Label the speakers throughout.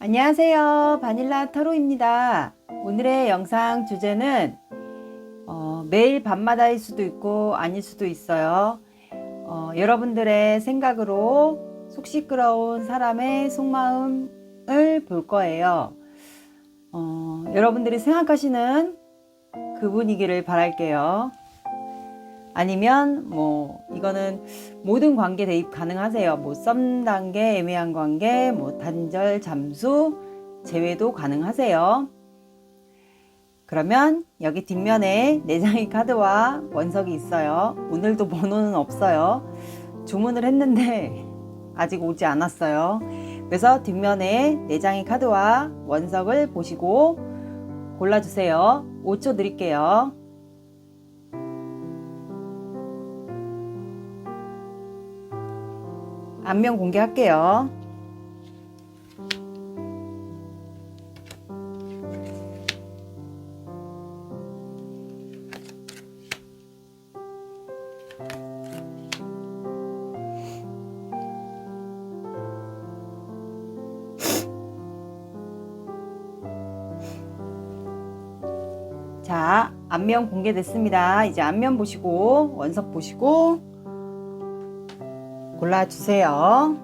Speaker 1: 안녕하세요. 바닐라 타로입니다. 오늘의 영상 주제는 매일 밤마다일 수도 있고 아닐 수도 있어요. 여러분들의 생각으로 속 시끄러운 사람의 속마음을 볼 거예요. 여러분들이 생각하시는 그분이기를 바랄게요. 아니면 이거는 모든 관계 대입 가능하세요. 썸 단계, 애매한 관계, 단절, 잠수, 제외도 가능하세요. 그러면 여기 뒷면에 4장의 카드와 원석이 있어요. 오늘도 번호는 없어요. 주문을 했는데 아직 오지 않았어요. 그래서 뒷면에 4장의 카드와 원석을 보시고 골라주세요. 5초 드릴게요. 안면 공개할게요. 자, 안면 공개됐습니다. 이제 안면 보시고 원석 보시고 골라주세요.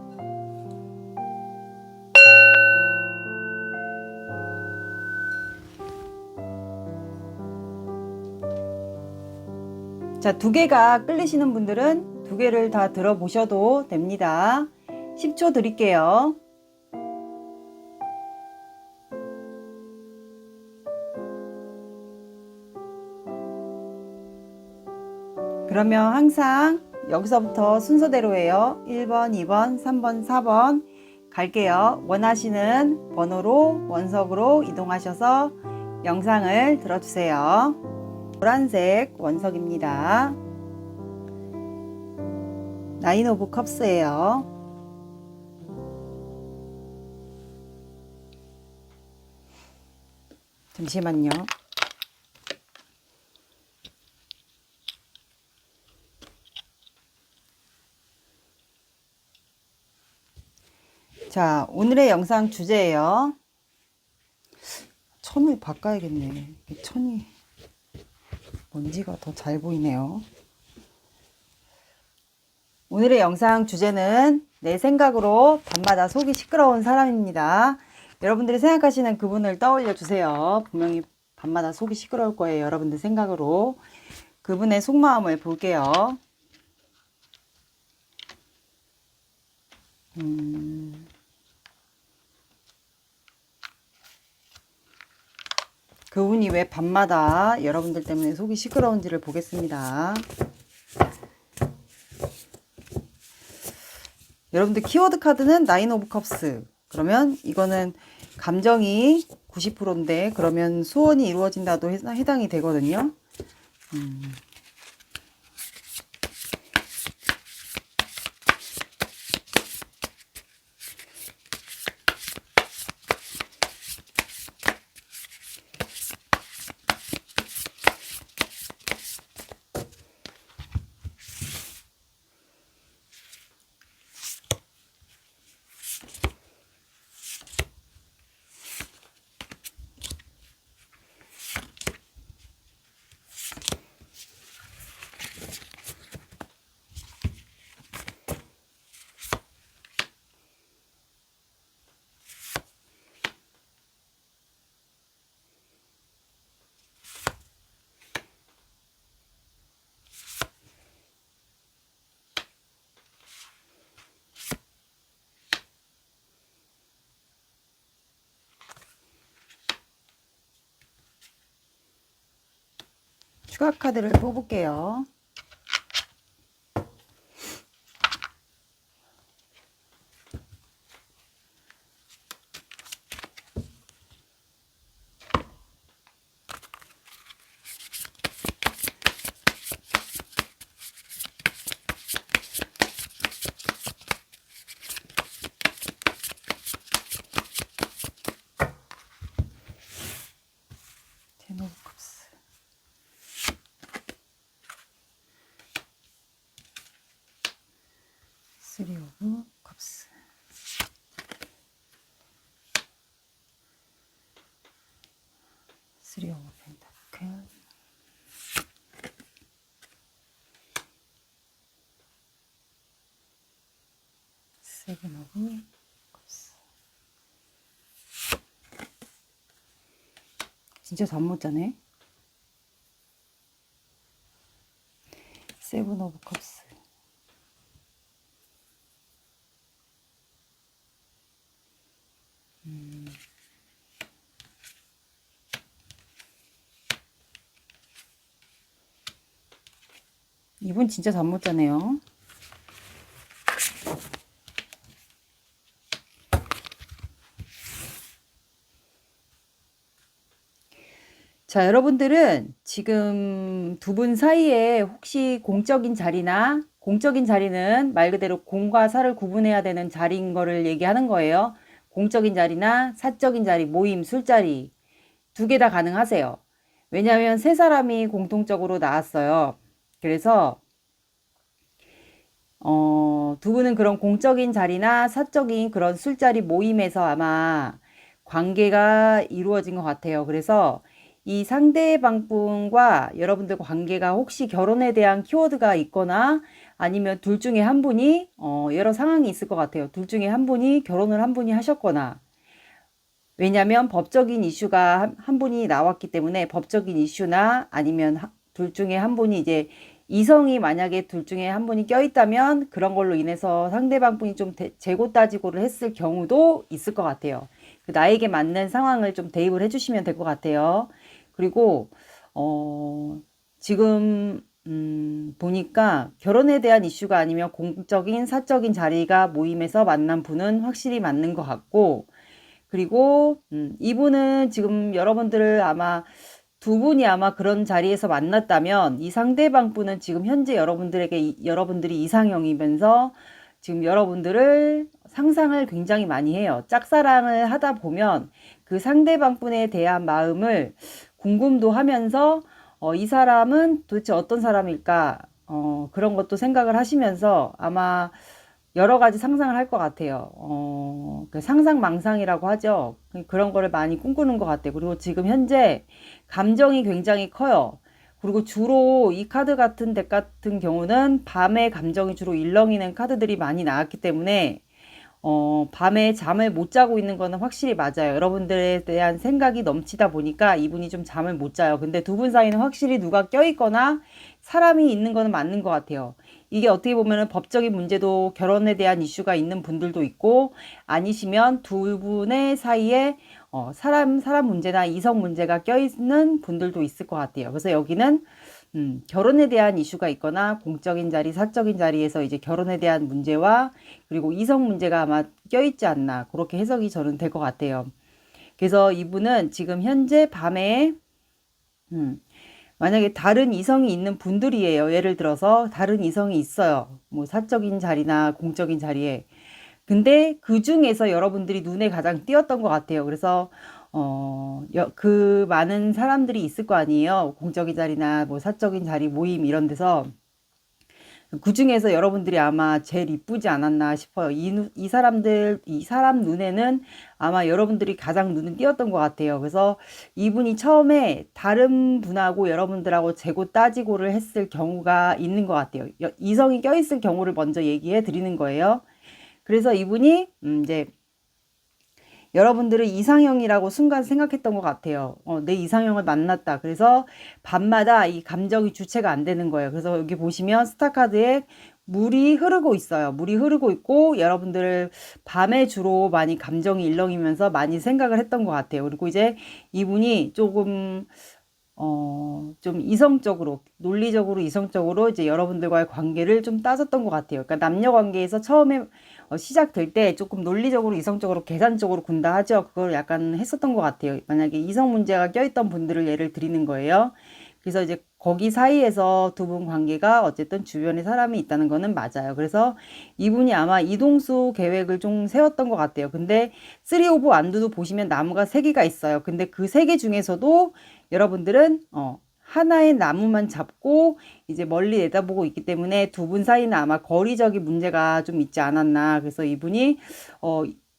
Speaker 1: 자, 2개가 끌리시는 분들은 2개를 다 들어보셔도 됩니다. 10초 드릴게요. 그러면 항상 여기서부터 순서대로예요. 1번, 2번, 3번, 4번 갈게요. 원하시는 번호로 원석으로 이동하셔서 영상을 들어주세요. 노란색 원석입니다. 나인 오브 컵스예요. 잠시만요. 자, 오늘의 영상 주제예요. 천을 바꿔야겠네. 천이 먼지가 더 잘 보이네요. 오늘의 영상 주제는 내 생각으로 밤마다 속이 시끄러운 사람입니다. 여러분들이 생각하시는 그분을 떠올려 주세요. 분명히 밤마다 속이 시끄러울 거예요. 여러분들 생각으로. 그분의 속마음을 볼게요. 그분이 왜 밤마다 여러분들 때문에 속이 시끄러운지를 보겠습니다. 여러분들 키워드 카드는 나인 오브 컵스. 그러면 이거는 감정이 90%인데 그러면 소원이 이루어진다도 해당이 되거든요. 추가 카드를 뽑을게요. 텐 오브 컵스. 3 오브 펜타클, 세븐 오브 컵스. 진짜 잠 못 자네. 세븐 오브 컵스. 이분 진짜 잠 못 자네요. 자, 여러분들은 지금 두 분 사이에 혹시 공적인 자리나, 공적인 자리는 말 그대로 공과 사를 구분해야 되는 자리인 거를 얘기하는 거예요. 공적인 자리나 사적인 자리, 모임, 술자리 두 개 다 가능하세요. 왜냐하면 세 사람이 공통적으로 나왔어요. 그래서 두 분은 그런 공적인 자리나 사적인 그런 술자리 모임에서 아마 관계가 이루어진 것 같아요. 그래서 이 상대방분과 여러분들 관계가 혹시 결혼에 대한 키워드가 있거나 아니면 둘 중에 한 분이 여러 상황이 있을 것 같아요. 둘 중에 한 분이 결혼을 한 분이 하셨거나, 왜냐하면 법적인 이슈가 한 분이 나왔기 때문에 법적인 이슈나 아니면 둘 중에 한 분이 이제 이성이 만약에 둘 중에 한 분이 껴있다면 그런 걸로 인해서 상대방 분이 좀 재고 따지고를 했을 경우도 있을 것 같아요. 나에게 맞는 상황을 좀 대입을 해주시면 될 것 같아요. 그리고 지금 보니까 결혼에 대한 이슈가 아니면 공적인 사적인 자리가 모임에서 만난 분은 확실히 맞는 것 같고, 그리고 이분은 지금 여러분들을 아마 두 분이 아마 그런 자리에서 만났다면 이 상대방 분은 지금 현재 여러분들에게 여러분들이 이상형이면서 지금 여러분들을 상상을 굉장히 많이 해요. 짝사랑을 하다 보면 그 상대방 분에 대한 마음을 궁금도 하면서 이 사람은 도대체 어떤 사람일까, 그런 것도 생각을 하시면서 아마 여러 가지 상상을 할 것 같아요. 그 상상망상이라고 하죠. 그런 거를 많이 꿈꾸는 것 같아요. 그리고 지금 현재 감정이 굉장히 커요. 그리고 주로 이 카드 같은 덱 같은 경우는 밤에 감정이 주로 일렁이는 카드들이 많이 나왔기 때문에 밤에 잠을 못 자고 있는 거는 확실히 맞아요. 여러분들에 대한 생각이 넘치다 보니까 이분이 좀 잠을 못 자요. 근데 두 분 사이는 확실히 누가 껴있거나 사람이 있는 거는 맞는 것 같아요. 이게 어떻게 보면은 법적인 문제도 결혼에 대한 이슈가 있는 분들도 있고, 아니시면 두 분의 사이에 사람 문제나 이성 문제가 껴있는 분들도 있을 것 같아요. 그래서 여기는 결혼에 대한 이슈가 있거나 공적인 자리, 사적인 자리에서 이제 결혼에 대한 문제와 그리고 이성 문제가 아마 껴있지 않나, 그렇게 해석이 저는 될 것 같아요. 그래서 이분은 지금 현재 밤에 만약에 다른 이성이 있는 분들이에요. 예를 들어서 다른 이성이 있어요. 뭐 사적인 자리나 공적인 자리에. 근데 그 중에서 여러분들이 눈에 가장 띄었던 것 같아요. 그래서 그 많은 사람들이 있을 거 아니에요. 공적인 자리나 뭐 사적인 자리 모임 이런 데서. 그 중에서 여러분들이 아마 제일 이쁘지 않았나 싶어요. 이 사람 눈에는 아마 여러분들이 가장 눈에 띄었던 것 같아요. 그래서 이분이 처음에 다른 분하고 여러분들하고 재고 따지고를 했을 경우가 있는 것 같아요. 이성이 껴있을 경우를 먼저 얘기해 드리는 거예요. 그래서 이분이 이제 여러분들을 이상형이라고 순간 생각했던 것 같아요. 내 이상형을 만났다. 그래서 밤마다 이 감정이 주체가 안 되는 거예요. 그래서 여기 보시면 스타카드에 물이 흐르고 있어요. 물이 흐르고 있고 여러분들을 밤에 주로 많이 감정이 일렁이면서 많이 생각을 했던 것 같아요. 그리고 이제 이분이 조금 좀 이성적으로, 논리적으로, 이성적으로 이제 여러분들과의 관계를 좀 따졌던 것 같아요. 그러니까 남녀 관계에서 처음에 시작될 때 조금 논리적으로, 이성적으로, 계산적으로 군다 하죠. 그걸 약간 했었던 것 같아요. 만약에 이성 문제가 껴있던 분들을 예를 드리는 거예요. 그래서 이제 거기 사이에서 두 분 관계가 어쨌든 주변에 사람이 있다는 거는 맞아요. 그래서 이분이 아마 이동수 계획을 좀 세웠던 것 같아요. 근데 3 오브 완두도 보시면 나무가 3개가 있어요. 근데 그 3개 중에서도 여러분들은 하나의 나무만 잡고 이제 멀리 내다보고 있기 때문에 두 분 사이는 아마 거리적인 문제가 좀 있지 않았나. 그래서 이분이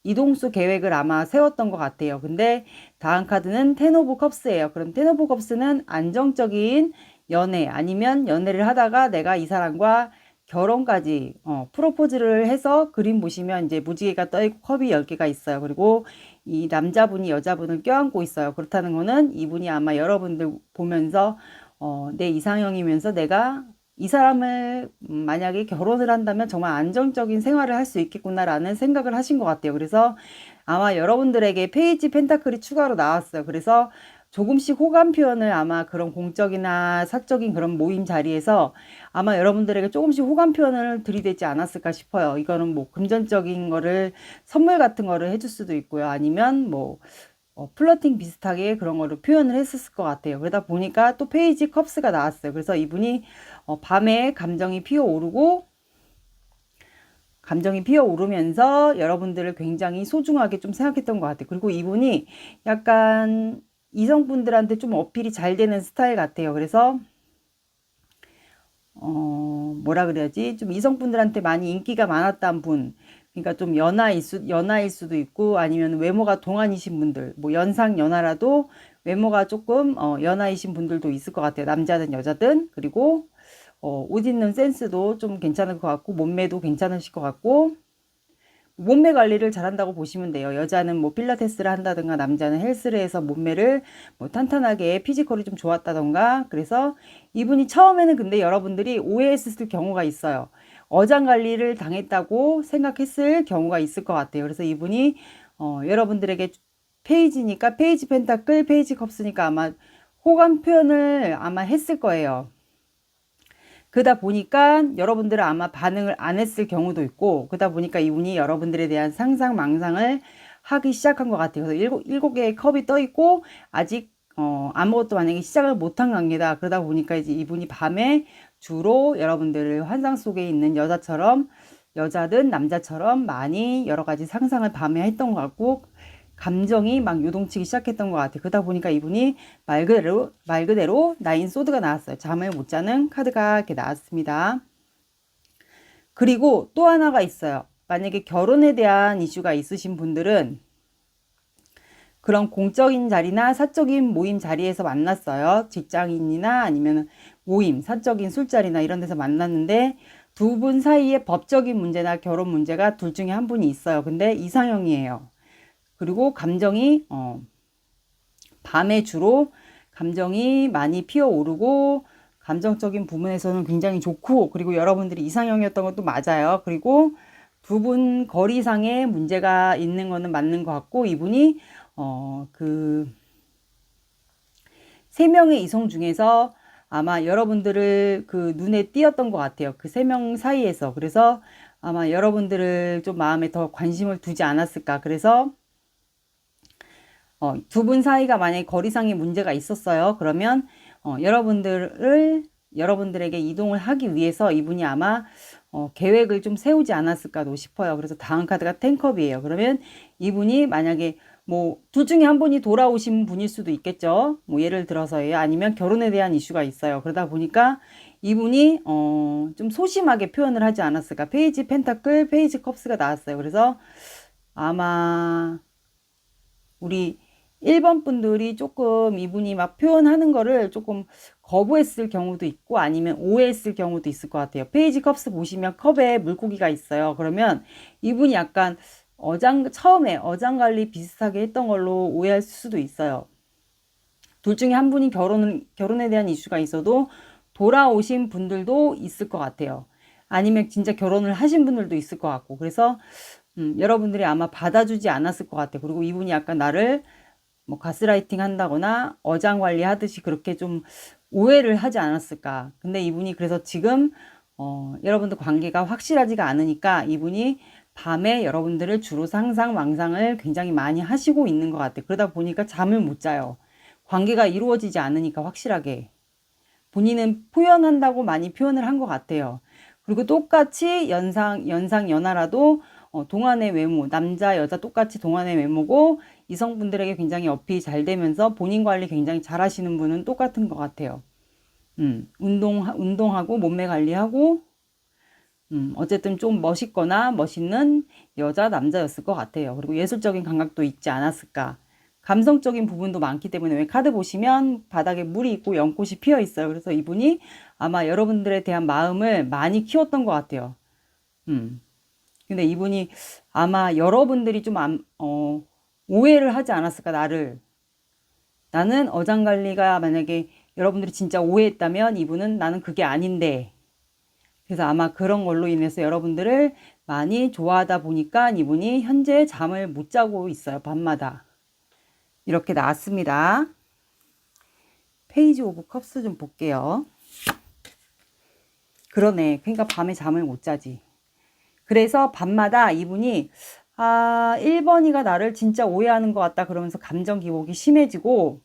Speaker 1: 이동수 계획을 아마 세웠던 것 같아요. 근데 다음 카드는 텐 오브 컵스예요. 그럼 텐 오브 컵스는 안정적인 연애 아니면 연애를 하다가 내가 이 사람과 결혼까지 프로포즈를 해서 그림 보시면 이제 무지개가 떠 있고 컵이 10개가 있어요. 그리고 이 남자분이 여자분을 껴안고 있어요. 그렇다는 거는 이분이 아마 여러분들 보면서 내 이상형이면서 내가 이 사람을 만약에 결혼을 한다면 정말 안정적인 생활을 할 수 있겠구나라는 생각을 하신 것 같아요. 그래서 아마 여러분들에게 페이지 펜타클이 추가로 나왔어요. 그래서 조금씩 호감 표현을 아마 그런 공적이나 사적인 그런 모임 자리에서 아마 여러분들에게 조금씩 호감 표현을 들이대지 않았을까 싶어요. 이거는 뭐 금전적인 거를 선물 같은 거를 해줄 수도 있고요. 아니면 뭐 플러팅 비슷하게 그런 거를 표현을 했었을 것 같아요. 그러다 보니까 또 페이지 컵스가 나왔어요. 그래서 이분이 밤에 감정이 피어오르면서 여러분들을 굉장히 소중하게 좀 생각했던 것 같아요. 그리고 이분이 약간 이성분들한테 좀 어필이 잘 되는 스타일 같아요. 그래서 뭐라 그래야지? 좀 이성분들한테 많이 인기가 많았던 분. 그러니까 좀 연하일 수도 있고 아니면 외모가 동안이신 분들, 뭐 연상 연하라도 외모가 조금 연하이신 분들도 있을 것 같아요. 남자든 여자든. 그리고 옷 입는 센스도 좀 괜찮을 것 같고 몸매도 괜찮으실 것 같고 몸매 관리를 잘한다고 보시면 돼요. 여자는 뭐 필라테스를 한다든가 남자는 헬스를 해서 몸매를 뭐 탄탄하게 피지컬이 좀 좋았다던가 그래서 이분이 처음에는 근데 여러분들이 오해했을 경우가 있어요. 어장 관리를 당했다고 생각했을 경우가 있을 것 같아요. 그래서 이분이 여러분들에게 페이지니까 페이지 펜타클 페이지 컵스니까 아마 호감 표현을 아마 했을 거예요. 그러다 보니까 여러분들은 아마 반응을 안 했을 경우도 있고 그러다 보니까 이분이 여러분들에 대한 상상 망상을 하기 시작한 것 같아요. 그래서 일곱 개의 컵이 떠 있고 아직 아무것도 만약에 시작을 못한 관계다. 그러다 보니까 이제 이분이 밤에 주로 여러분들을 환상 속에 있는 여자든 남자처럼 많이 여러 가지 상상을 밤에 했던 것 같고 감정이 막 요동치기 시작했던 것 같아요. 그러다 보니까 이분이 말 그대로 나인 소드가 나왔어요. 잠을 못 자는 카드가 이렇게 나왔습니다. 그리고 또 하나가 있어요. 만약에 결혼에 대한 이슈가 있으신 분들은 그런 공적인 자리나 사적인 모임 자리에서 만났어요. 직장인이나 아니면 모임, 사적인 술자리나 이런 데서 만났는데 두 분 사이에 법적인 문제나 결혼 문제가 둘 중에 한 분이 있어요. 근데 이상형이에요. 그리고 감정이 밤에 주로 감정이 많이 피어오르고 감정적인 부분에서는 굉장히 좋고 그리고 여러분들이 이상형이었던 것도 맞아요. 그리고 두 분 거리상의 문제가 있는 거는 맞는 것 같고 이분이 그 세 명의 이성 중에서 아마 여러분들을 그 눈에 띄었던 것 같아요. 그 세 명 사이에서. 그래서 아마 여러분들을 좀 마음에 더 관심을 두지 않았을까. 그래서 두 분 사이가 만약에 거리상의 문제가 있었어요. 그러면 여러분들에게 이동을 하기 위해서 이분이 아마 계획을 좀 세우지 않았을까도 싶어요. 그래서 다음 카드가 텐컵이에요. 그러면 이분이 만약에 뭐 둘 중에 한 분이 돌아오신 분일 수도 있겠죠. 뭐 예를 들어서요. 아니면 결혼에 대한 이슈가 있어요. 그러다 보니까 이분이 좀 소심하게 표현을 하지 않았을까. 페이지 펜타클, 페이지 컵스가 나왔어요. 그래서 아마 우리 1번 분들이 조금 이분이 막 표현하는 거를 조금 거부했을 경우도 있고 아니면 오해했을 경우도 있을 것 같아요. 페이지 컵스 보시면 컵에 물고기가 있어요. 그러면 이분이 약간 처음에 어장 관리 비슷하게 했던 걸로 오해할 수도 있어요. 둘 중에 한 분이 결혼에 대한 이슈가 있어도 돌아오신 분들도 있을 것 같아요. 아니면 진짜 결혼을 하신 분들도 있을 것 같고. 그래서 여러분들이 아마 받아주지 않았을 것 같아요. 그리고 이분이 약간 나를 뭐 가스라이팅 한다거나 어장 관리하듯이 그렇게 좀 오해를 하지 않았을까. 근데 이분이 그래서 지금 여러분들 관계가 확실하지가 않으니까 이분이 밤에 여러분들을 주로 상상 망상을 굉장히 많이 하시고 있는 것 같아요. 그러다 보니까 잠을 못 자요. 관계가 이루어지지 않으니까 확실하게. 본인은 표현한다고 많이 표현을 한 것 같아요. 그리고 똑같이 연하라도 동안의 외모, 남자, 여자 똑같이 동안의 외모고 이성분들에게 굉장히 어필이 잘 되면서 본인 관리 굉장히 잘 하시는 분은 똑같은 것 같아요. 운동하고 몸매 관리하고 어쨌든 좀 멋있거나 멋있는 여자, 남자였을 것 같아요. 그리고 예술적인 감각도 있지 않았을까. 감성적인 부분도 많기 때문에 왜 카드 보시면 바닥에 물이 있고 연꽃이 피어 있어요. 그래서 이분이 아마 여러분들에 대한 마음을 많이 키웠던 것 같아요. 근데 이분이 아마 여러분들이 좀 오해를 하지 않았을까, 나를. 나는 어장관리가 만약에 여러분들이 진짜 오해했다면 이분은 나는 그게 아닌데. 그래서 아마 그런 걸로 인해서 여러분들을 많이 좋아하다 보니까 이분이 현재 잠을 못 자고 있어요. 밤마다. 이렇게 나왔습니다. 페이지 오브 컵스 좀 볼게요. 그러네. 그러니까 밤에 잠을 못 자지. 그래서 밤마다 이분이 1번이가 나를 진짜 오해하는 것 같다 그러면서 감정 기복이 심해지고,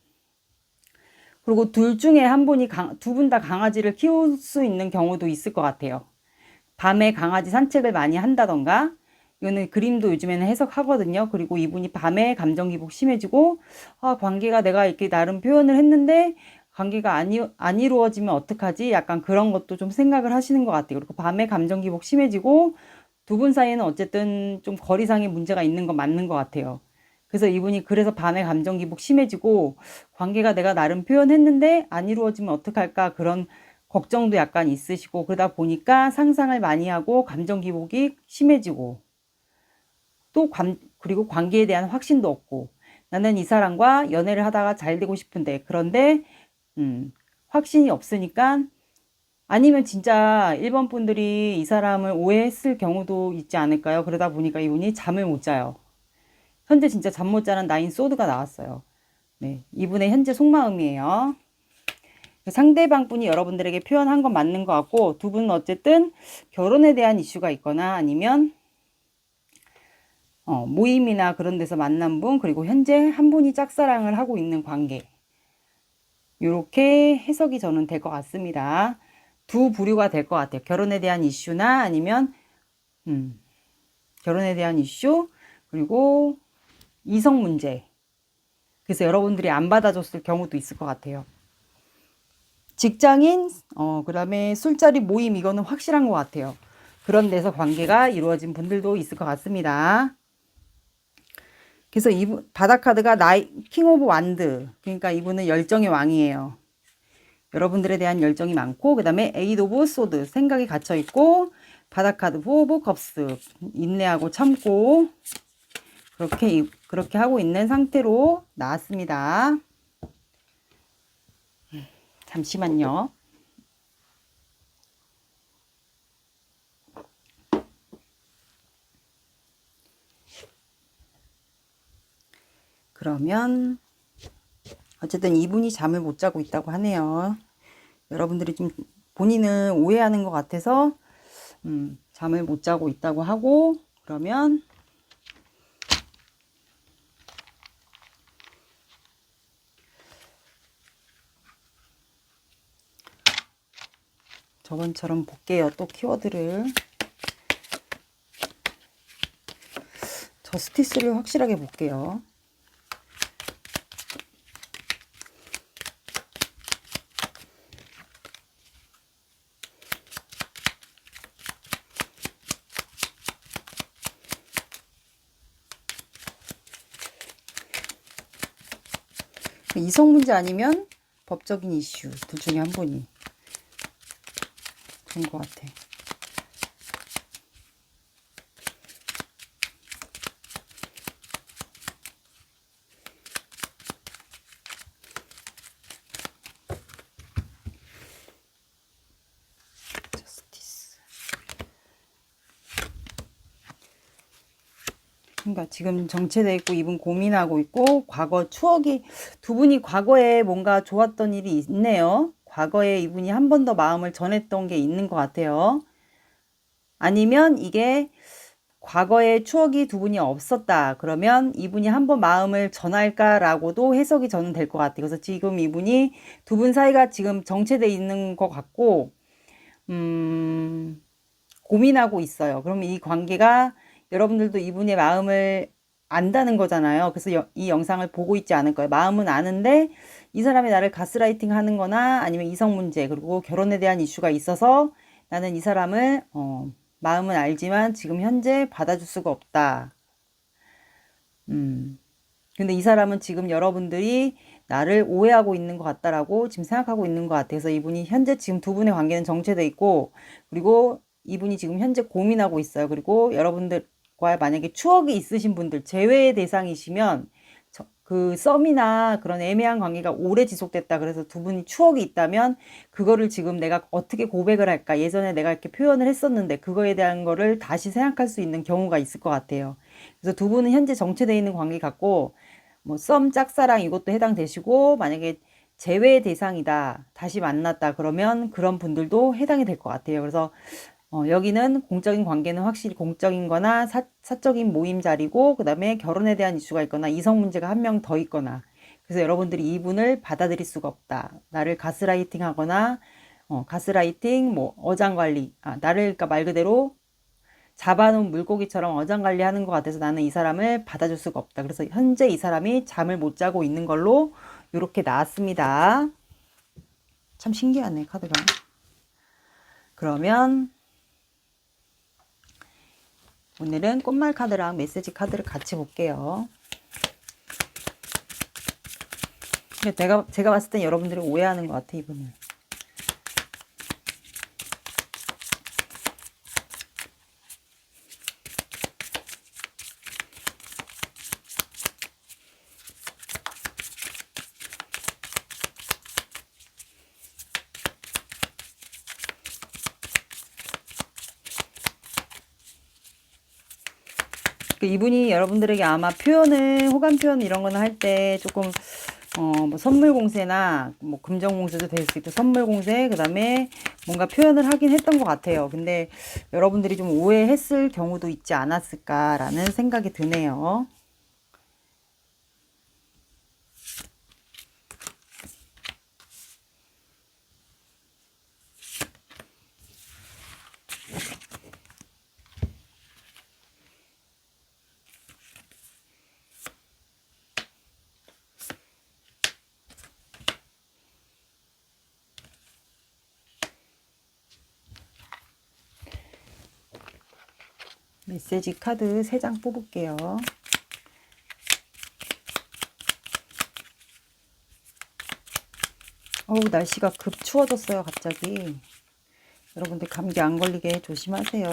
Speaker 1: 그리고 둘 중에 한 분이 두 분 다 강아지를 키울 수 있는 경우도 있을 것 같아요. 밤에 강아지 산책을 많이 한다던가. 이거는 그림도 요즘에는 해석하거든요. 그리고 이분이 밤에 감정 기복 심해지고, 관계가 내가 이렇게 나름 표현을 했는데 관계가 안 이루어지면 어떡하지? 약간 그런 것도 좀 생각을 하시는 것 같아요. 그리고 밤에 감정 기복 심해지고 두 분 사이에는 어쨌든 좀 거리상의 문제가 있는 건 맞는 것 같아요. 그래서 이분이 그래서 밤에 감정 기복 심해지고, 관계가 내가 나름 표현했는데 안 이루어지면 어떡할까 그런 걱정도 약간 있으시고, 그러다 보니까 상상을 많이 하고 감정 기복이 심해지고, 그리고 관계에 대한 확신도 없고, 나는 이 사람과 연애를 하다가 잘 되고 싶은데, 그런데 확신이 없으니까, 아니면 진짜 1번 분들이 이 사람을 오해했을 경우도 있지 않을까요? 그러다 보니까 이분이 잠을 못 자요. 현재 진짜 잠 못 자는 나인 소드가 나왔어요. 네, 이분의 현재 속마음이에요. 상대방 분이 여러분들에게 표현한 건 맞는 것 같고, 두 분은 어쨌든 결혼에 대한 이슈가 있거나 아니면 모임이나 그런 데서 만난 분, 그리고 현재 한 분이 짝사랑을 하고 있는 관계. 이렇게 해석이 저는 될 것 같습니다. 두 부류가 될 것 같아요. 결혼에 대한 이슈나 아니면 결혼에 대한 이슈, 그리고 이성 문제. 그래서 여러분들이 안 받아줬을 경우도 있을 것 같아요. 직장인, 그 다음에 술자리 모임, 이거는 확실한 것 같아요. 그런 데서 관계가 이루어진 분들도 있을 것 같습니다. 그래서 이분 바닥 카드가 킹 오브 완드. 그러니까 이분은 열정의 왕이에요. 여러분들에 대한 열정이 많고, 그 다음에 에이드 오브 소드, 생각이 gat혀 있고, 바닥 카드 포 오브 컵스, 인내하고 참고, 그렇게 하고 있는 상태로 나왔습니다. 잠시만요. 그러면 어쨌든 이분이 잠을 못 자고 있다고 하네요. 여러분들이 좀 본인은 오해하는 것 같아서 잠을 못 자고 있다고 하고, 그러면 저번처럼 볼게요. 또 키워드를. 저스티스를 확실하게 볼게요. 이성 문제 아니면 법적인 이슈, 둘 중에 한 분이 그런 것 같아. 그러니까 지금 정체돼 있고 이분 고민하고 있고, 과거 추억이, 두 분이 과거에 뭔가 좋았던 일이 있네요. 과거에 이분이 한 번 더 마음을 전했던 게 있는 것 같아요. 아니면 이게 과거에 추억이 두 분이 없었다 그러면 이분이 한 번 마음을 전할까라고도 해석이 저는 될 것 같아요. 그래서 지금 이분이 두 분 사이가 지금 정체돼 있는 것 같고, 고민하고 있어요. 그러면 이 관계가, 여러분들도 이분의 마음을 안다는 거잖아요. 그래서 이 영상을 보고 있지 않을 거예요. 마음은 아는데 이 사람이 나를 가스라이팅 하는 거나 아니면 이성 문제, 그리고 결혼에 대한 이슈가 있어서 나는 이 사람을 마음은 알지만 지금 현재 받아줄 수가 없다. 근데 이 사람은 지금 여러분들이 나를 오해하고 있는 것 같다라고 지금 생각하고 있는 것 같아서 이분이 현재 지금 두 분의 관계는 정체돼 있고, 그리고 이분이 지금 현재 고민하고 있어요. 그리고 여러분들과 만약에 추억이 있으신 분들, 재회의 대상이시면 그 썸이나 그런 애매한 관계가 오래 지속됐다. 그래서 두 분이 추억이 있다면 그거를 지금 내가 어떻게 고백을 할까? 예전에 내가 이렇게 표현을 했었는데 그거에 대한 거를 다시 생각할 수 있는 경우가 있을 것 같아요. 그래서 두 분은 현재 정체되어 있는 관계 같고, 뭐 썸, 짝사랑 이것도 해당되시고, 만약에 재회 대상이다, 다시 만났다 그러면 그런 분들도 해당이 될 것 같아요. 그래서 여기는 공적인 관계는 확실히 공적인 거나 사적인 모임 자리고, 그 다음에 결혼에 대한 이슈가 있거나 이성 문제가 한 명 더 있거나, 그래서 여러분들이 이분을 받아들일 수가 없다. 나를 가스라이팅 하거나, 가스라이팅, 뭐 어장관리, 나를 그러니까 말 그대로 잡아놓은 물고기처럼 어장관리하는 것 같아서 나는 이 사람을 받아줄 수가 없다. 그래서 현재 이 사람이 잠을 못 자고 있는 걸로 이렇게 나왔습니다. 참 신기하네, 카드가. 그러면 오늘은 꽃말 카드랑 메시지 카드를 같이 볼게요. 근데 제가 봤을 땐 여러분들이 오해하는 것 같아, 이분을. 이분이 여러분들에게 아마 표현을, 호감 표현 이런 거는 할 때 조금, 뭐 선물 공세나, 뭐 금전 공세도 될 수 있고, 선물 공세, 그 다음에 뭔가 표현을 하긴 했던 것 같아요. 근데 여러분들이 좀 오해했을 경우도 있지 않았을까라는 생각이 드네요. 메시지 카드 3장 뽑을게요. 어우, 날씨가 급 추워졌어요, 갑자기. 여러분들 감기 안 걸리게 조심하세요.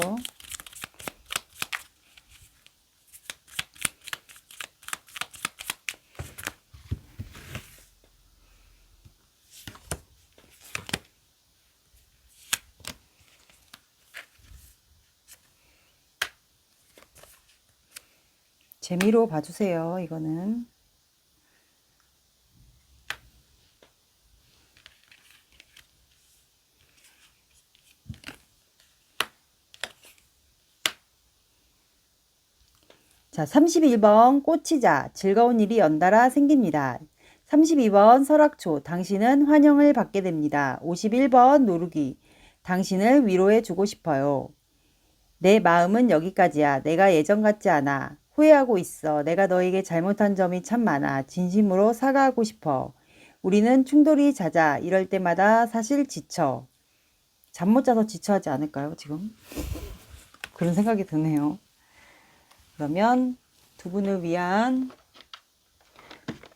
Speaker 1: 재미로 봐주세요, 이거는. 자, 31번 꽃이자 즐거운 일이 연달아 생깁니다. 32번 설악초 당신은 환영을 받게 됩니다. 51번 노루기 당신을 위로해 주고 싶어요. 내 마음은 여기까지야. 내가 예전 같지 않아. 후회하고 있어. 내가 너에게 잘못한 점이 참 많아. 진심으로 사과하고 싶어. 우리는 충돌이 잦아. 이럴 때마다 사실 지쳐. 잠 못 자서 지쳐하지 않을까요, 지금? 그런 생각이 드네요. 그러면 두 분을 위한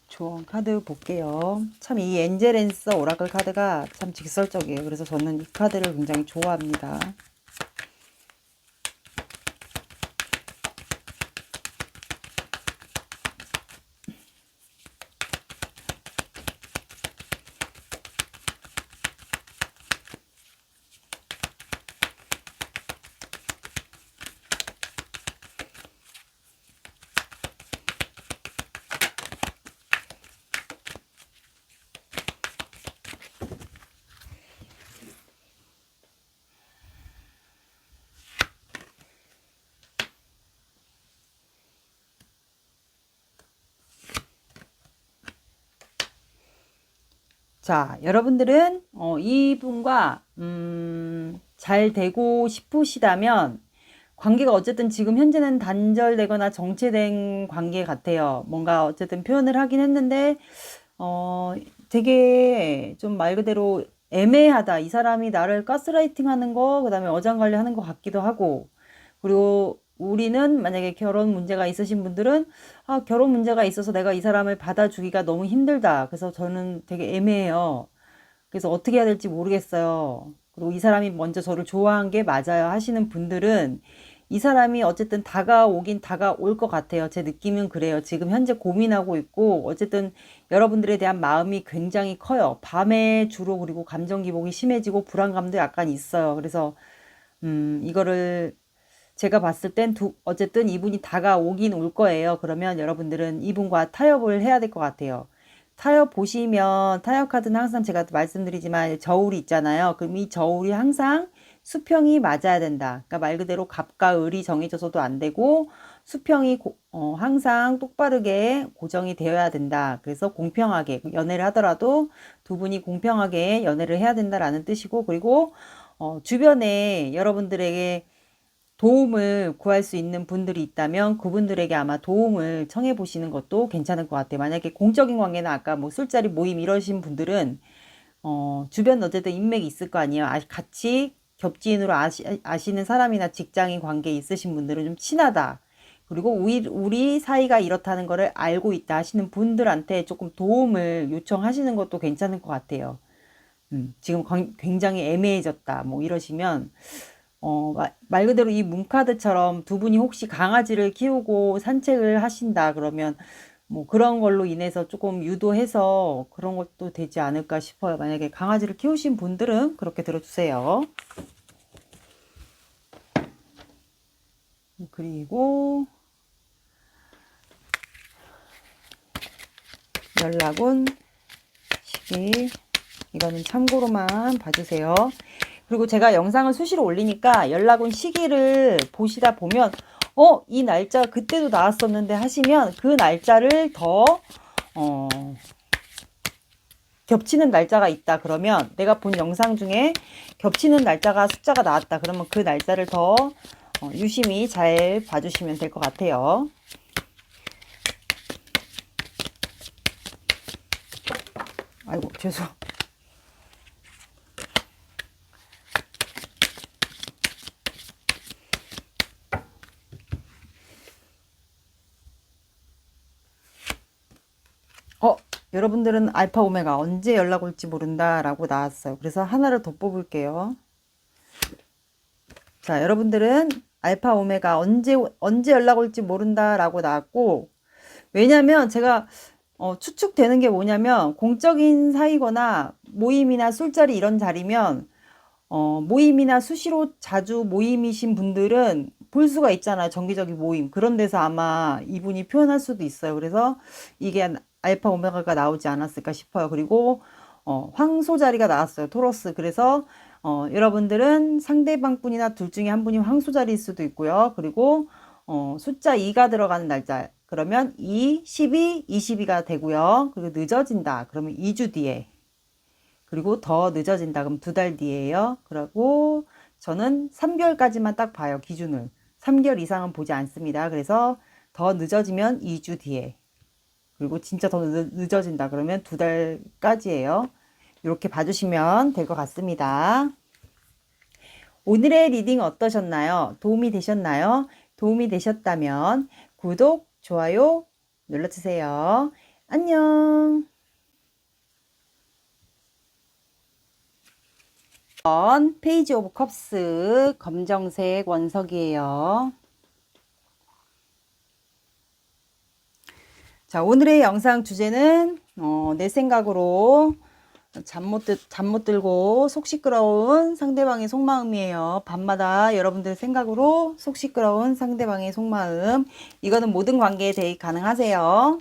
Speaker 1: 조언 카드 볼게요. 참 이 엔젤앤서 오라클 카드가 참 직설적이에요. 그래서 저는 이 카드를 굉장히 좋아합니다. 자, 여러분들은 이분과 잘 되고 싶으시다면 관계가 어쨌든 지금 현재는 단절되거나 정체된 관계 같아요. 뭔가 어쨌든 표현을 하긴 했는데 되게 좀 말 그대로 애매하다. 이 사람이 나를 가스라이팅 하는 거, 그 다음에 어장관리 하는 것 같기도 하고, 그리고 우리는 만약에 결혼 문제가 있으신 분들은, 아, 결혼 문제가 있어서 내가 이 사람을 받아주기가 너무 힘들다. 그래서 저는 되게 애매해요. 그래서 어떻게 해야 될지 모르겠어요. 그리고 이 사람이 먼저 저를 좋아한 게 맞아요 하시는 분들은 이 사람이 어쨌든 다가오긴 다가올 것 같아요. 제 느낌은 그래요. 지금 현재 고민하고 있고 어쨌든 여러분들에 대한 마음이 굉장히 커요. 밤에 주로 그리고 감정 기복이 심해지고 불안감도 약간 있어요. 그래서 이거를 제가 봤을 땐 어쨌든 이분이 다가오긴 올 거예요. 그러면 여러분들은 이분과 타협을 해야 될 것 같아요. 타협 보시면 타협 카드는 항상 제가 말씀드리지만 저울이 있잖아요. 그럼 이 저울이 항상 수평이 맞아야 된다. 그러니까 말 그대로 갑과 을이 정해져서도 안 되고 수평이 항상 똑바르게 고정이 되어야 된다. 그래서 공평하게 연애를 하더라도 두 분이 공평하게 연애를 해야 된다라는 뜻이고 그리고 주변에 여러분들에게 도움을 구할 수 있는 분들이 있다면 그분들에게 아마 도움을 청해 보시는 것도 괜찮을 것 같아요. 만약에 공적인 관계는 아까 뭐 술자리 모임 이러신 분들은 주변 어쨌든 인맥이 있을 거 아니에요. 같이 겹지인으로 아시는 사람이나 직장인 관계 있으신 분들은 좀 친하다. 그리고 우리 사이가 이렇다는 거를 알고 있다 하시는 분들한테 조금 도움을 요청하시는 것도 괜찮을 것 같아요. 지금 굉장히 애매해졌다. 뭐 이러시면 말 그대로 이 문카드처럼 두 분이 혹시 강아지를 키우고 산책을 하신다 그러면 뭐 그런 걸로 인해서 조금 유도해서 그런 것도 되지 않을까 싶어요. 만약에 강아지를 키우신 분들은 그렇게 들어주세요. 그리고 연락운 시기 이거는 참고로만 봐주세요. 그리고 제가 영상을 수시로 올리니까 연락운 시기를 보시다 보면 이 날짜 그때도 나왔었는데 하시면 그 날짜를 더 겹치는 날짜가 있다 그러면 내가 본 영상 중에 겹치는 날짜가 숫자가 나왔다 그러면 그 날짜를 더 유심히 잘 봐주시면 될 것 같아요. 아이고 죄송. 여러분들은 알파 오메가 언제 연락 올지 모른다 라고 나왔어요. 그래서 하나를 더 뽑을게요. 자, 여러분들은 알파 오메가 언제 연락 올지 모른다 라고 나왔고 왜냐면 제가 추측되는 게 뭐냐면 공적인 사이거나 모임이나 술자리 이런 자리면 모임이나 수시로 자주 모임이신 분들은 볼 수가 있잖아요. 정기적인 모임. 그런 데서 아마 이분이 표현할 수도 있어요. 그래서 이게 알파 오메가가 나오지 않았을까 싶어요. 그리고 황소 자리가 나왔어요. 토러스. 그래서 여러분들은 상대방 분이나 둘 중에 한 분이 황소 자리일 수도 있고요. 그리고 숫자 2가 들어가는 날짜. 그러면 2, 12, 22가 되고요. 그리고 늦어진다. 그러면 2주 뒤에. 그리고 더 늦어진다. 그럼 2달 뒤에요. 그리고 저는 3개월까지만 딱 봐요. 기준을. 3개월 이상은 보지 않습니다. 그래서 더 늦어지면 2주 뒤에. 그리고 진짜 더 늦어진다. 그러면 2달까지예요. 이렇게 봐주시면 될 것 같습니다. 오늘의 리딩 어떠셨나요? 도움이 되셨나요? 도움이 되셨다면 구독, 좋아요 눌러주세요. 안녕. 페이지 오브 컵스 검정색 원석이에요. 자, 오늘의 영상 주제는 내 생각으로 잠 못 들고 속 시끄러운 상대방의 속마음이에요. 밤마다 여러분들 생각으로 속 시끄러운 상대방의 속마음. 이거는 모든 관계에 대입 가능하세요.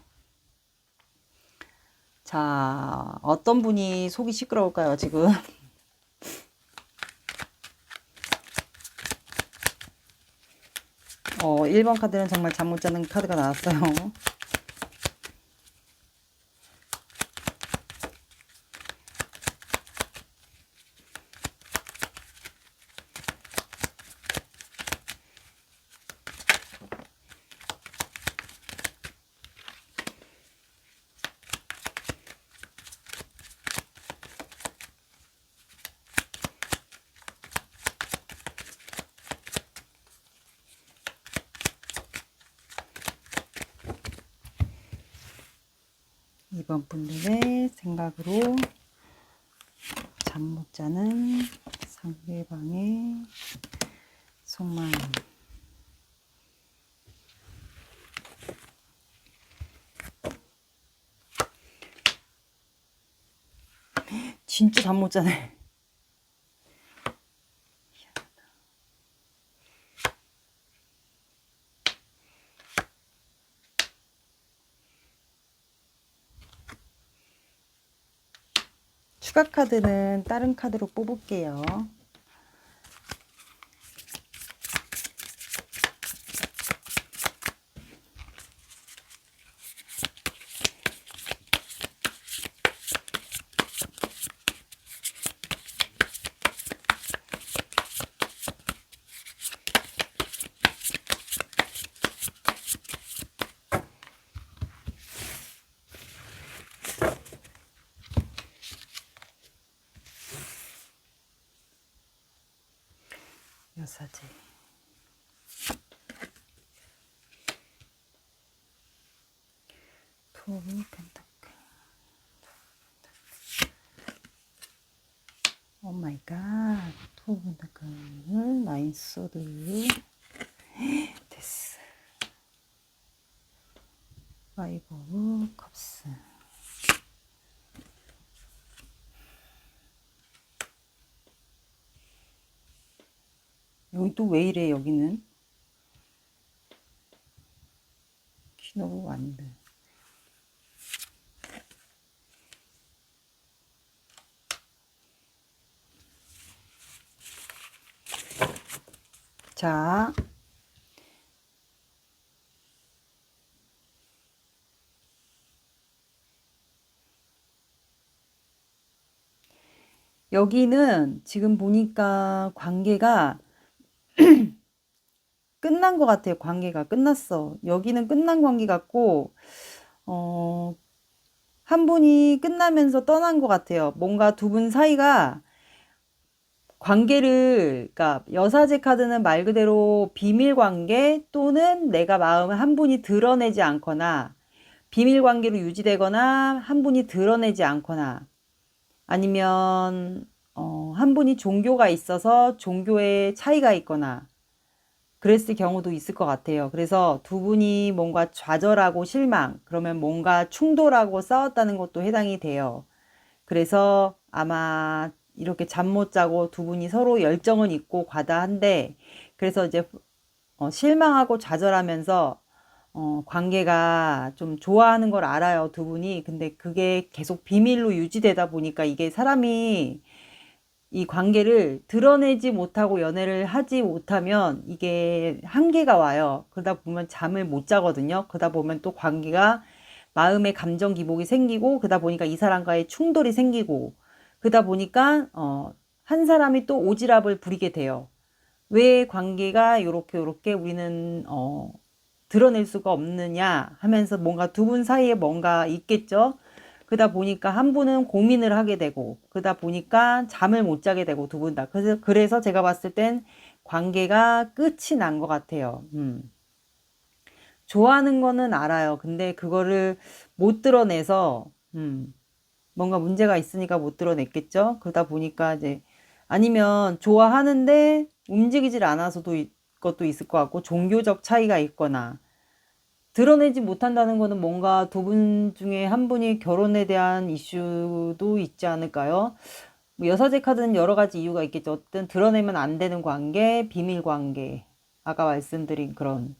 Speaker 1: 자, 어떤 분이 속이 시끄러울까요, 지금? 1번 카드는 정말 잠 못 자는 카드가 나왔어요. 이번 분들의 생각으로 잠 못 자는 상대방의 속마음. 진짜 잠 못 자네. 추가 카드는 다른 카드로 뽑을게요. 여사제. 투 오브 펜타클. 오 마이 갓. 투 오브 펜타클. 나인 소드. 됐어. 파이브 오브 컵스. 여기 또 왜 이래, 여기는? 퀸 오브 완드. 자, 여기는 지금 보니까 관계가 끝난 것 같아요. 관계가 끝났어. 여기는 끝난 관계 같고, 한 분이 끝나면서 떠난 것 같아요. 뭔가 두 분 사이가 관계를, 그러니까 여사제 카드는 말 그대로 비밀 관계 또는 내가 마음을 한 분이 드러내지 않거나 비밀 관계로 유지되거나 한 분이 드러내지 않거나 아니면 한 분이 종교가 있어서 종교에 차이가 있거나 그랬을 경우도 있을 것 같아요. 그래서 두 분이 뭔가 좌절하고 실망, 그러면 뭔가 충돌하고 싸웠다는 것도 해당이 돼요. 그래서 아마 이렇게 잠 못 자고 두 분이 서로 열정은 있고 과다한데, 그래서 이제 실망하고 좌절하면서 관계가 좀 좋아하는 걸 알아요, 두 분이. 근데 그게 계속 비밀로 유지되다 보니까 이게 사람이 이 관계를 드러내지 못하고 연애를 하지 못하면 이게 한계가 와요. 그러다 보면 잠을 못 자거든요. 그러다 보면 또 관계가 마음의 감정 기복이 생기고, 그러다 보니까 이 사람과의 충돌이 생기고, 그러다 보니까 한 사람이 또 오지랖을 부리게 돼요. 왜 관계가 요렇게 우리는 드러낼 수가 없느냐 하면서 뭔가 두 분 사이에 뭔가 있겠죠. 그러다 보니까 한 분은 고민을 하게 되고, 그러다 보니까 잠을 못 자게 되고, 두 분 다. 그래서 제가 봤을 땐 관계가 끝이 난 것 같아요. 좋아하는 거는 알아요. 근데 그거를 못 드러내서, 뭔가 문제가 있으니까 못 드러냈겠죠. 그러다 보니까 이제, 아니면 좋아하는데 움직이질 않아서도 것도 있을 것 같고, 종교적 차이가 있거나, 드러내지 못한다는 거는 뭔가 두 분 중에 한 분이 결혼에 대한 이슈도 있지 않을까요? 뭐 여사제 카드는 여러 가지 이유가 있겠죠. 어쨌든 드러내면 안 되는 관계, 비밀 관계. 아까 말씀드린 그런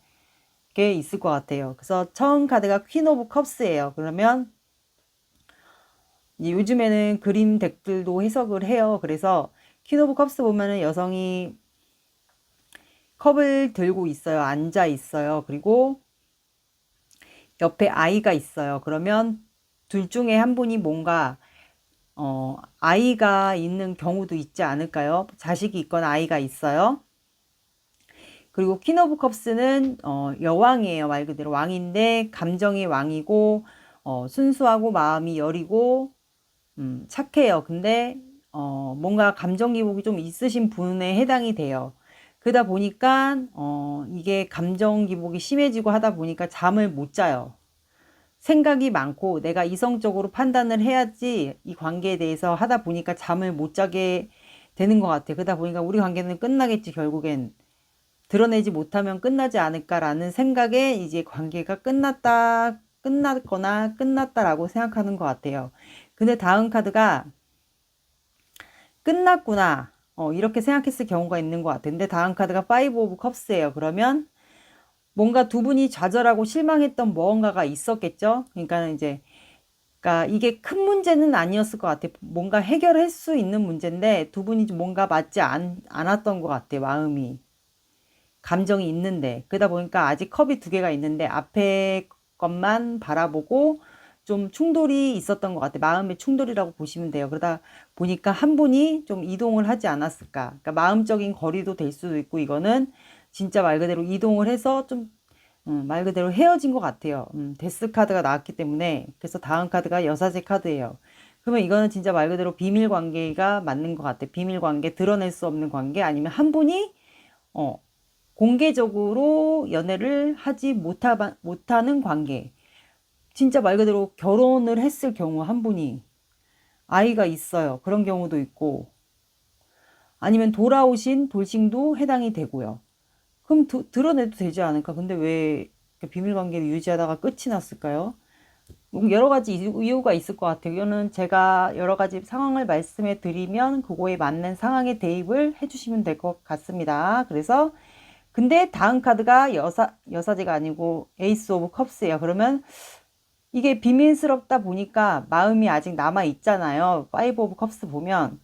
Speaker 1: 게 있을 것 같아요. 그래서 처음 카드가 퀸 오브 컵스예요. 그러면 요즘에는 그림 덱들도 해석을 해요. 그래서 퀸 오브 컵스 보면은 여성이 컵을 들고 있어요. 앉아 있어요. 그리고 옆에 아이가 있어요. 그러면 둘 중에 한 분이 뭔가 아이가 있는 경우도 있지 않을까요? 자식이 있거나 아이가 있어요. 그리고 퀸 오브 컵스는 여왕이에요. 말 그대로 왕인데 감정이 왕이고 순수하고 마음이 여리고 착해요. 근데 뭔가 감정 기복이 좀 있으신 분에 해당이 돼요. 그러다 보니까 이게 감정 기복이 심해지고 하다 보니까 잠을 못 자요. 생각이 많고 내가 이성적으로 판단을 해야지 이 관계에 대해서 하다 보니까 잠을 못 자게 되는 것 같아. 그러다 보니까 우리 관계는 끝나겠지, 결국엔. 드러내지 못하면 끝나지 않을까라는 생각에 이제 관계가 끝났거나 끝났다라고 생각하는 것 같아요. 근데 다음 카드가 끝났구나. 이렇게 생각했을 경우가 있는 것 같은데 다음 카드가 파이브 오브 컵스예요. 그러면 뭔가 두 분이 좌절하고 실망했던 무언가가 있었겠죠. 그러니까 이제 그러니까 이게 큰 문제는 아니었을 것 같아요. 뭔가 해결할 수 있는 문제인데 두 분이 뭔가 맞지 않았던 것 같아요. 마음이. 감정이 있는데 그러다 보니까 아직 컵이 두 개가 있는데 앞에 것만 바라보고 좀 충돌이 있었던 것 같아요. 마음의 충돌이라고 보시면 돼요. 그러다 보니까 한 분이 좀 이동을 하지 않았을까. 그러니까 마음적인 거리도 될 수도 있고 이거는 진짜 말 그대로 이동을 해서 좀 말 그대로 헤어진 것 같아요. 데스 카드가 나왔기 때문에 그래서 다음 카드가 여사제 카드예요. 그러면 이거는 진짜 말 그대로 비밀 관계가 맞는 것 같아요. 비밀 관계, 드러낼 수 없는 관계 아니면 한 분이 어, 공개적으로 연애를 하지 못하는 관계. 진짜 말 그대로 결혼을 했을 경우 한 분이 아이가 있어요. 그런 경우도 있고 아니면 돌아오신 돌싱도 해당이 되고요. 그럼 드러내도 되지 않을까? 근데 왜 비밀 관계를 유지하다가 끝이 났을까요? 여러 가지 이유가 있을 것 같아요. 이거는 제가 여러 가지 상황을 말씀해 드리면 그거에 맞는 상황에 대입을 해주시면 될 것 같습니다. 그래서 근데 다음 카드가 여사제가 아니고 에이스 오브 컵스예요. 그러면 이게 비밀스럽다 보니까 마음이 아직 남아 있잖아요. 파이브 오브 컵스 보면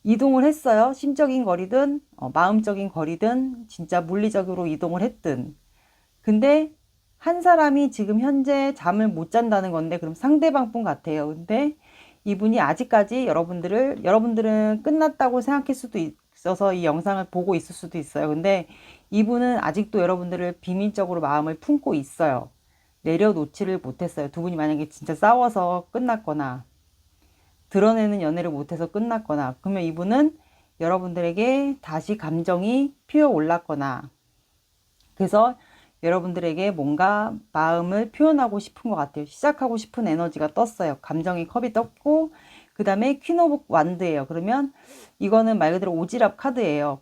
Speaker 1: 이동을 했어요. 심적인 거리든 마음적인 거리든 진짜 물리적으로 이동을 했든. 근데 한 사람이 지금 현재 잠을 못 잔다는 건데 그럼 상대방 분 같아요. 근데 이분이 아직까지 여러분들은 끝났다고 생각할 수도 있어서 이 영상을 보고 있을 수도 있어요. 근데 이분은 아직도 여러분들을 비밀적으로 마음을 품고 있어요. 내려놓지를 못했어요. 두 분이 만약에 진짜 싸워서 끝났거나 드러내는 연애를 못해서 끝났거나 그러면 이분은 여러분들에게 다시 감정이 피어 올랐거나 그래서 여러분들에게 뭔가 마음을 표현하고 싶은 것 같아요. 시작하고 싶은 에너지가 떴어요. 감정의 컵이 떴고 그 다음에 퀸 오브 완드예요. 그러면 이거는 말 그대로 오지랖 카드예요.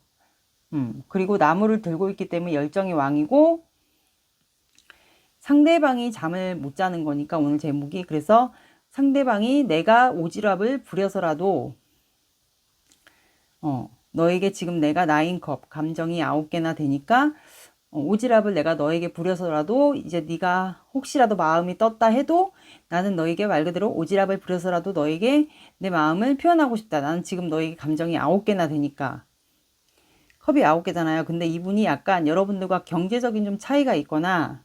Speaker 1: 그리고 나무를 들고 있기 때문에 열정의 왕이고 상대방이 잠을 못 자는 거니까 오늘 제목이 그래서 상대방이 내가 오지랖을 부려서라도 너에게 지금 내가 9컵 감정이 9개나 되니까 오지랖을 내가 너에게 부려서라도 이제 네가 혹시라도 마음이 떴다 해도 나는 너에게 말 그대로 오지랖을 부려서라도 너에게 내 마음을 표현하고 싶다. 나는 지금 너에게 감정이 9개나 되니까. 컵이 9개잖아요. 근데 이분이 약간 여러분들과 경제적인 좀 차이가 있거나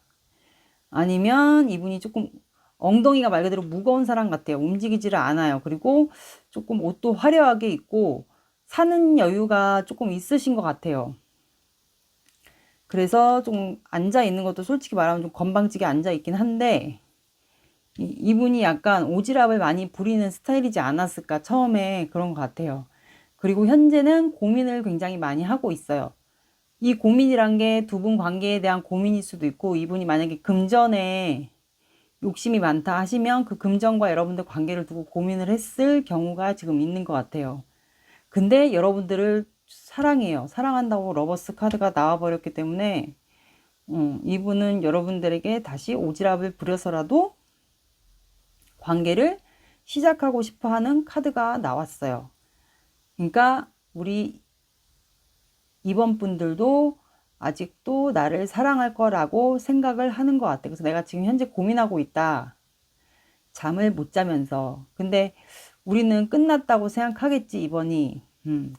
Speaker 1: 아니면 이분이 조금 엉덩이가 말 그대로 무거운 사람 같아요. 움직이지를 않아요. 그리고 조금 옷도 화려하게 입고 사는 여유가 조금 있으신 것 같아요. 그래서 좀 앉아 있는 것도 솔직히 말하면 좀 건방지게 앉아 있긴 한데 이분이 약간 오지랖을 많이 부리는 스타일이지 않았을까 처음에 그런 것 같아요. 그리고 현재는 고민을 굉장히 많이 하고 있어요. 이 고민이란 게 두 분 관계에 대한 고민일 수도 있고 이분이 만약에 금전에 욕심이 많다 하시면 그 금전과 여러분들 관계를 두고 고민을 했을 경우가 지금 있는 것 같아요. 근데 여러분들을 사랑해요. 사랑한다고 러버스 카드가 나와버렸기 때문에 이분은 여러분들에게 다시 오지랖을 부려서라도 관계를 시작하고 싶어 하는 카드가 나왔어요. 그러니까 우리 이번 분들도 아직도 나를 사랑할 거라고 생각을 하는 것 같아요. 그래서 내가 지금 현재 고민하고 있다. 잠을 못 자면서. 근데 우리는 끝났다고 생각하겠지, 이번이.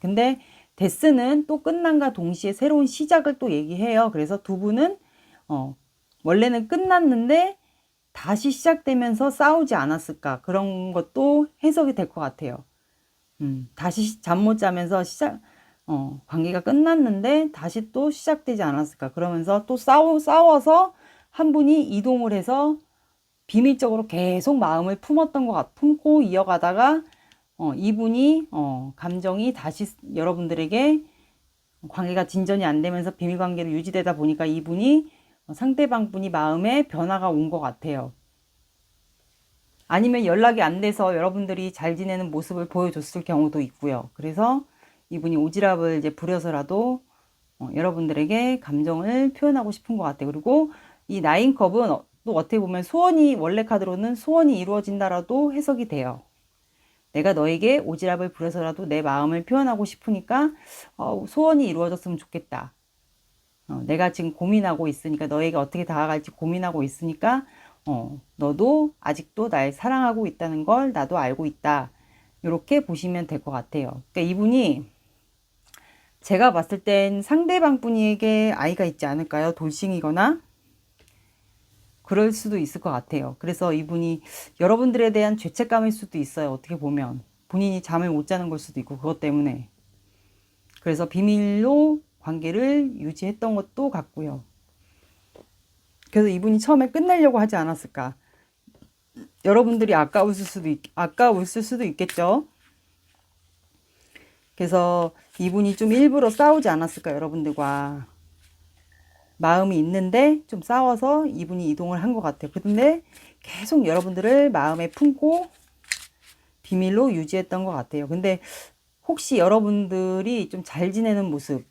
Speaker 1: 근데 데스는 또 끝난과 동시에 새로운 시작을 또 얘기해요. 그래서 두 분은, 원래는 끝났는데 다시 시작되면서 싸우지 않았을까. 그런 것도 해석이 될 것 같아요. 다시 잠 못 자면서 관계가 끝났는데 다시 또 시작되지 않았을까. 그러면서 또 싸워서 한 분이 이동을 해서 비밀적으로 계속 마음을 품고 이어가다가 이분이 감정이 다시 여러분들에게 관계가 진전이 안 되면서 비밀 관계로 유지되다 보니까 이분이 상대방 분이 마음에 변화가 온 것 같아요. 아니면 연락이 안 돼서 여러분들이 잘 지내는 모습을 보여줬을 경우도 있고요. 그래서 이분이 오지랖을 이제 부려서라도 여러분들에게 감정을 표현하고 싶은 것 같아요. 그리고 이 나인컵은 또 어떻게 보면 소원이, 원래 카드로는 소원이 이루어진다라도 해석이 돼요. 내가 너에게 오지랖을 부려서라도 내 마음을 표현하고 싶으니까 소원이 이루어졌으면 좋겠다. 내가 지금 고민하고 있으니까, 너에게 어떻게 다가갈지 고민하고 있으니까 너도 아직도 날 사랑하고 있다는 걸 나도 알고 있다. 이렇게 보시면 될 것 같아요. 그러니까 이분이, 제가 봤을 땐 상대방 분에게 아이가 있지 않을까요? 돌싱이거나 그럴 수도 있을 것 같아요. 그래서 이분이 여러분들에 대한 죄책감일 수도 있어요. 어떻게 보면 본인이 잠을 못 자는 걸 수도 있고, 그것 때문에. 그래서 비밀로 관계를 유지했던 것도 같고요. 그래서 이분이 처음에 끝내려고 하지 않았을까. 여러분들이 아까웠을 수도 있겠죠. 그래서 이분이 좀 일부러 싸우지 않았을까, 여러분들과. 마음이 있는데 좀 싸워서 이분이 이동을 한 것 같아요. 근데 계속 여러분들을 마음에 품고 비밀로 유지했던 것 같아요. 근데 혹시 여러분들이 좀 잘 지내는 모습,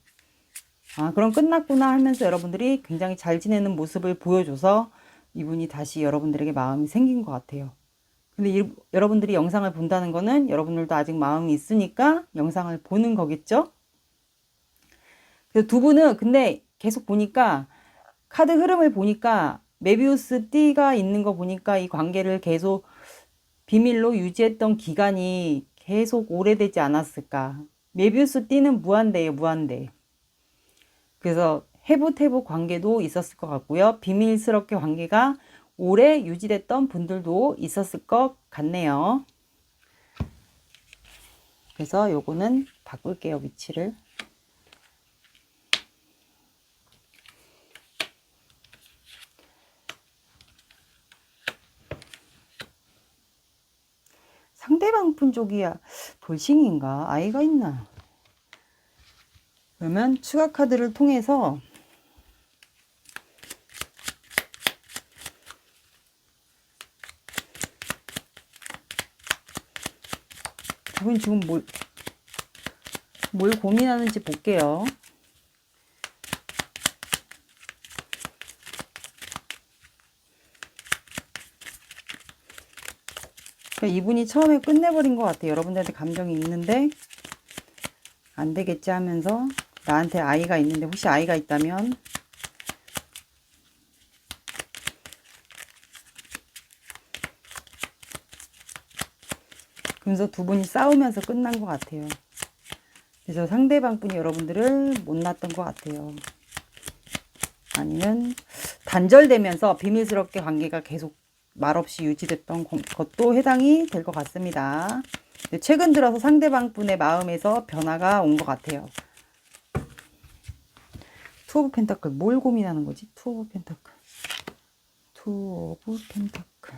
Speaker 1: 그럼 끝났구나 하면서 여러분들이 굉장히 잘 지내는 모습을 보여줘서 이분이 다시 여러분들에게 마음이 생긴 것 같아요. 근데 여러분들이 영상을 본다는 거는 여러분들도 아직 마음이 있으니까 영상을 보는 거겠죠? 그래서 두 분은 근데 계속 보니까, 카드 흐름을 보니까 메비우스 띠가 있는 거 보니까 이 관계를 계속 비밀로 유지했던 기간이 계속 오래되지 않았을까. 메비우스 띠는 무한대예요, 무한대. 그래서 해부태부 관계도 있었을 것 같고요. 비밀스럽게 관계가 오래 유지됐던 분들도 있었을 것 같네요. 그래서 요거는 바꿀게요, 위치를. 상대방 분 쪽이야 돌싱인가? 아이가 있나? 그러면 추가 카드를 통해서 그분 지금 뭘 고민하는지 볼게요. 그러니까 이분이 처음에 끝내버린 것 같아요. 여러분들한테 감정이 있는데 안 되겠지 하면서, 나한테 아이가 있는데 혹시 아이가 있다면, 그래서 두 분이 싸우면서 끝난 것 같아요. 그래서 상대방 분이 여러분들을 못났던 것 같아요. 아니면 단절되면서 비밀스럽게 관계가 계속 말없이 유지됐던 것도 해당이 될 것 같습니다. 최근 들어서 상대방 분의 마음에서 변화가 온 것 같아요. 투 오브 펜타클, 뭘 고민하는 거지? 투 오브 펜타클, 투 오브 펜타클.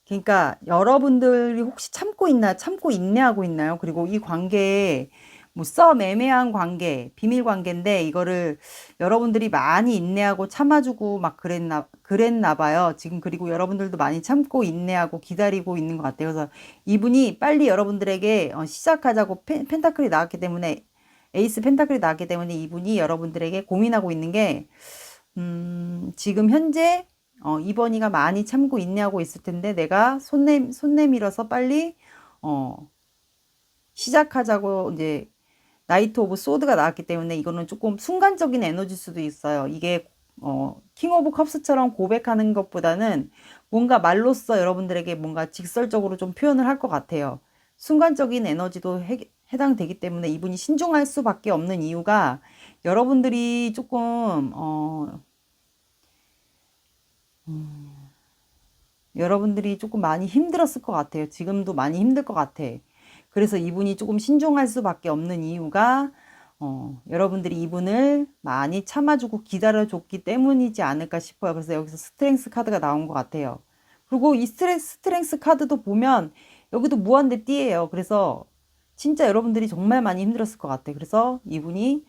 Speaker 1: 그러니까 여러분들이 혹시 참고 인내하고 있나요? 그리고 이 관계에 뭐 애매한 관계, 비밀 관계인데 이거를 여러분들이 많이 인내하고 참아주고 막 그랬나 봐요. 지금. 그리고 여러분들도 많이 참고 인내하고 기다리고 있는 것 같아요. 그래서 이분이 빨리 여러분들에게 시작하자고 펜타클이 나왔기 때문에, 에이스 펜타클이 나왔기 때문에 이분이 여러분들에게 고민하고 있는 게, 지금 현재 이번이가 많이 참고 인내하고 있을 텐데 내가 손 내밀어서 빨리 시작하자고, 이제 나이트 오브 소드가 나왔기 때문에 이거는 조금 순간적인 에너지일 수도 있어요. 이게 킹 오브 컵스처럼 고백하는 것보다는 뭔가 말로써 여러분들에게 뭔가 직설적으로 좀 표현을 할 것 같아요. 순간적인 에너지도 해당되기 때문에 이분이 신중할 수밖에 없는 이유가, 여러분들이 조금 여러분들이 조금 많이 힘들었을 것 같아요. 지금도 많이 힘들 것 같아. 그래서 이분이 조금 신중할 수밖에 없는 이유가 여러분들이 이분을 많이 참아주고 기다려줬기 때문이지 않을까 싶어요. 그래서 여기서 스트렝스 카드가 나온 것 같아요. 그리고 이 스트렝스 카드도 보면 여기도 무한대 띠예요. 그래서 진짜 여러분들이 정말 많이 힘들었을 것 같아. 그래서 이분이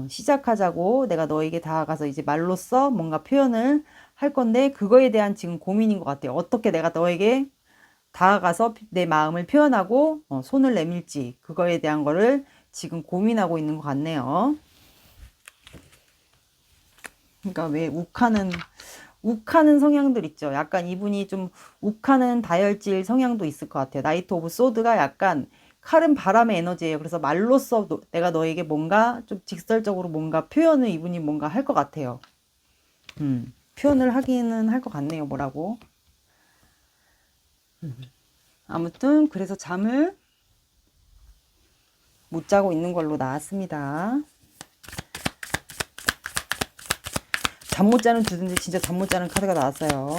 Speaker 1: 시작하자고 내가 너에게 다가가서 이제 말로써 뭔가 표현을 할 건데 그거에 대한 지금 고민인 것 같아요. 어떻게 내가 너에게 다가가서 내 마음을 표현하고 손을 내밀지 그거에 대한 거를 지금 고민하고 있는 것 같네요. 그러니까 왜 욱하는 성향들 있죠. 약간 이분이 좀 욱하는 다혈질 성향도 있을 것 같아요. 나이트 오브 소드가 약간 칼은 바람의 에너지예요. 그래서 말로써 내가 너에게 뭔가 좀 직설적으로 뭔가 표현을 이분이 뭔가 할 것 같아요. 표현을 하기는 할 것 같네요. 뭐라고. 아무튼 그래서 잠을 못 자고 있는 걸로 나왔습니다. 잠 못 자는 두든지 진짜 잠 못 자는 카드가 나왔어요.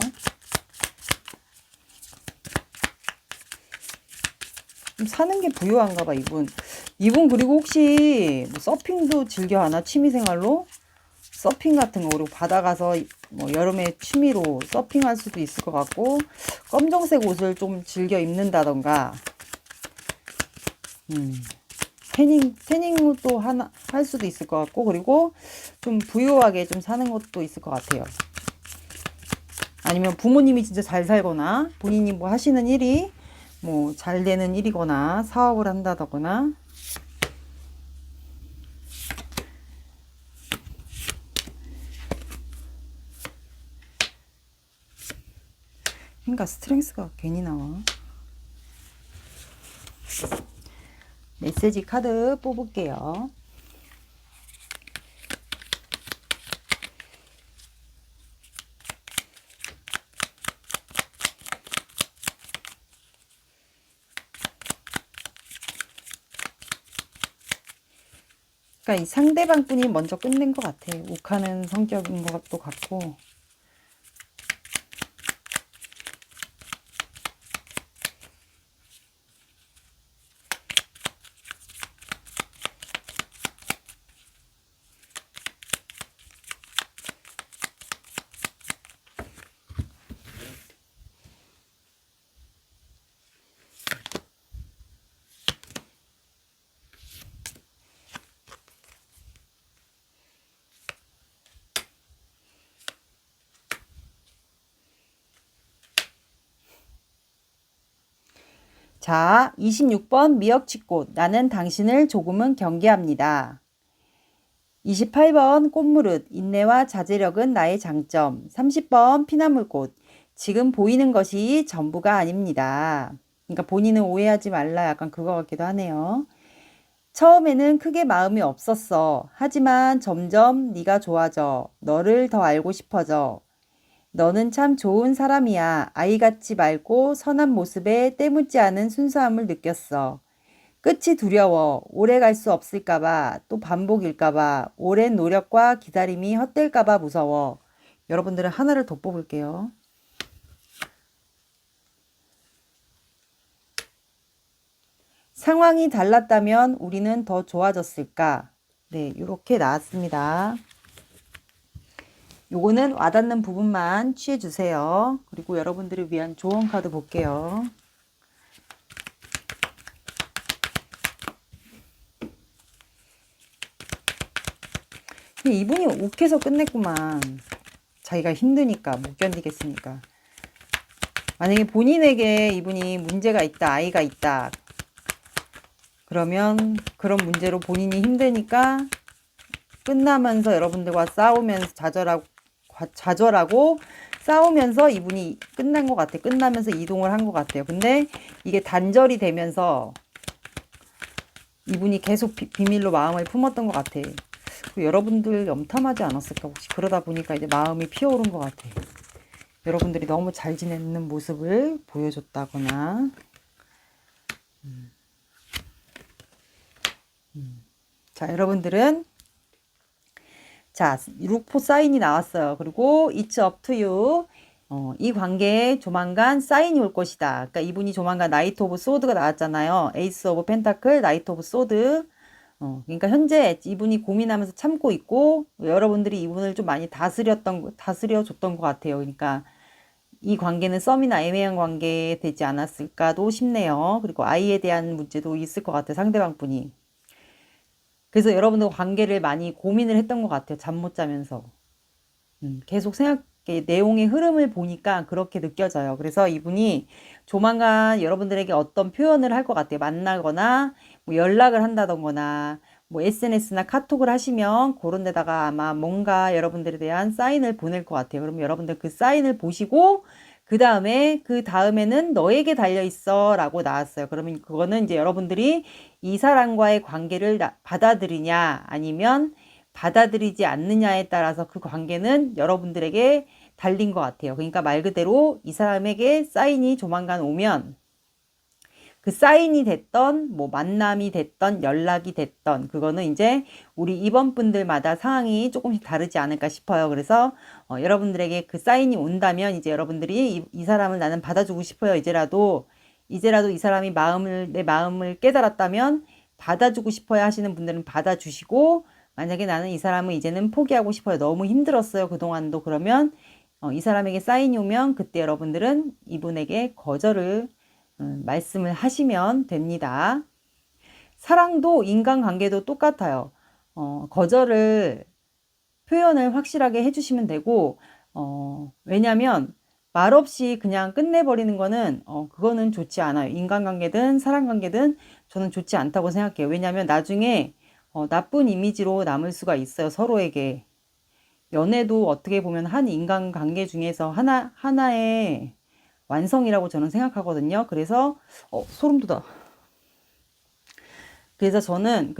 Speaker 1: 사는 게 부유한가 봐, 이분. 이분 그리고 혹시 뭐 서핑도 즐겨 하나? 취미생활로? 서핑 같은 거, 그리고 바다 가서 뭐 여름에 취미로 서핑할 수도 있을 것 같고, 검정색 옷을 좀 즐겨 입는다던가, 태닝도 하나, 할 수도 있을 것 같고, 그리고 좀 부유하게 좀 사는 것도 있을 것 같아요. 아니면 부모님이 진짜 잘 살거나, 본인이 뭐 하시는 일이 뭐 잘 되는 일이거나, 사업을 한다거나, 그러니까 스트렝스가 괜히 나와. 메시지 카드 뽑을게요. 그러니까 이 상대방 분이 먼저 끝낸 것 같아. 욱하는 성격인 것도 같고. 자, 26번 미역치꽃. 나는 당신을 조금은 경계합니다. 28번 꽃무릇. 인내와 자제력은 나의 장점. 30번 피나물꽃. 지금 보이는 것이 전부가 아닙니다. 그러니까 본인은 오해하지 말라 약간 그거 같기도 하네요. 처음에는 크게 마음이 없었어. 하지만 점점 네가 좋아져. 너를 더 알고 싶어져. 너는 참 좋은 사람이야. 아이 같지 말고 선한 모습에 때묻지 않은 순수함을 느꼈어. 끝이 두려워. 오래 갈 수 없을까봐, 또 반복일까봐, 오랜 노력과 기다림이 헛될까봐 무서워. 여러분들은 하나를 더 뽑을게요. 상황이 달랐다면 우리는 더 좋아졌을까? 네, 이렇게 나왔습니다. 요거는 와닿는 부분만 취해주세요. 그리고 여러분들을 위한 조언 카드 볼게요. 이분이 욱해서 끝냈구만. 자기가 힘드니까 못 견디겠으니까. 만약에 본인에게 이분이 문제가 있다, 아이가 있다. 그러면 그런 문제로 본인이 힘드니까 끝나면서 여러분들과 싸우면서 좌절하고 싸우면서 이분이 끝난 것 같아. 끝나면서 이동을 한 것 같아요. 근데 이게 단절이 되면서 이분이 계속 비밀로 마음을 품었던 것 같아. 여러분들 염탐하지 않았을까? 혹시 그러다 보니까 이제 마음이 피어오른 것 같아. 여러분들이 너무 잘 지내는 모습을 보여줬다거나. 자, 여러분들은 자, 룩포 사인이 나왔어요. 그리고 It's up to you. 이 관계에 조만간 사인이 올 것이다. 그러니까 이분이 조만간 나이트 오브 소드가 나왔잖아요. 에이스 오브 펜타클, 나이트 오브 소드. 그러니까 현재 이분이 고민하면서 참고 있고 여러분들이 이분을 좀 많이 다스려줬던 것 같아요. 그러니까 이 관계는 썸이나 애매한 관계 되지 않았을까도 싶네요. 그리고 아이에 대한 문제도 있을 것 같아요. 상대방 분이. 그래서 여러분들 관계를 많이 고민을 했던 것 같아요. 잠 못 자면서. 계속 내용의 흐름을 보니까 그렇게 느껴져요. 그래서 이분이 조만간 여러분들에게 어떤 표현을 할 것 같아요. 만나거나 뭐 연락을 한다던거나 뭐 SNS나 카톡을 하시면 그런 데다가 아마 뭔가 여러분들에 대한 사인을 보낼 것 같아요. 그러면 여러분들 그 사인을 보시고 그 다음에는 너에게 달려있어 라고 나왔어요. 그러면 그거는 이제 여러분들이 이 사람과의 관계를 받아들이냐 아니면 받아들이지 않느냐에 따라서 그 관계는 여러분들에게 달린 것 같아요. 그러니까 말 그대로 이 사람에게 사인이 조만간 오면 그 사인이 됐던 뭐 만남이 됐던 연락이 됐던 그거는 이제 우리 이번분들마다 상황이 조금씩 다르지 않을까 싶어요. 그래서 여러분들에게 그 사인이 온다면 이제 여러분들이 이 사람을 나는 받아주고 싶어요. 이제라도 이 사람이 내 마음을 깨달았다면 받아주고 싶어요 하시는 분들은 받아주시고, 만약에 나는 이 사람을 이제는 포기하고 싶어요. 너무 힘들었어요. 그동안도. 그러면 이 사람에게 사인이 오면 그때 여러분들은 이분에게 거절을 말씀을 하시면 됩니다. 사랑도 인간관계도 똑같아요. 거절을 표현을 확실하게 해주시면 되고, 왜냐면 말없이 그냥 끝내버리는 거는 그거는 좋지 않아요. 인간관계든 사랑관계든 저는 좋지 않다고 생각해요. 왜냐면 나중에 나쁜 이미지로 남을 수가 있어요. 서로에게. 연애도 어떻게 보면 한 인간관계 중에서 하나의 완성이라고 저는 생각하거든요. 그래서 소름 돋아. 그래서 저는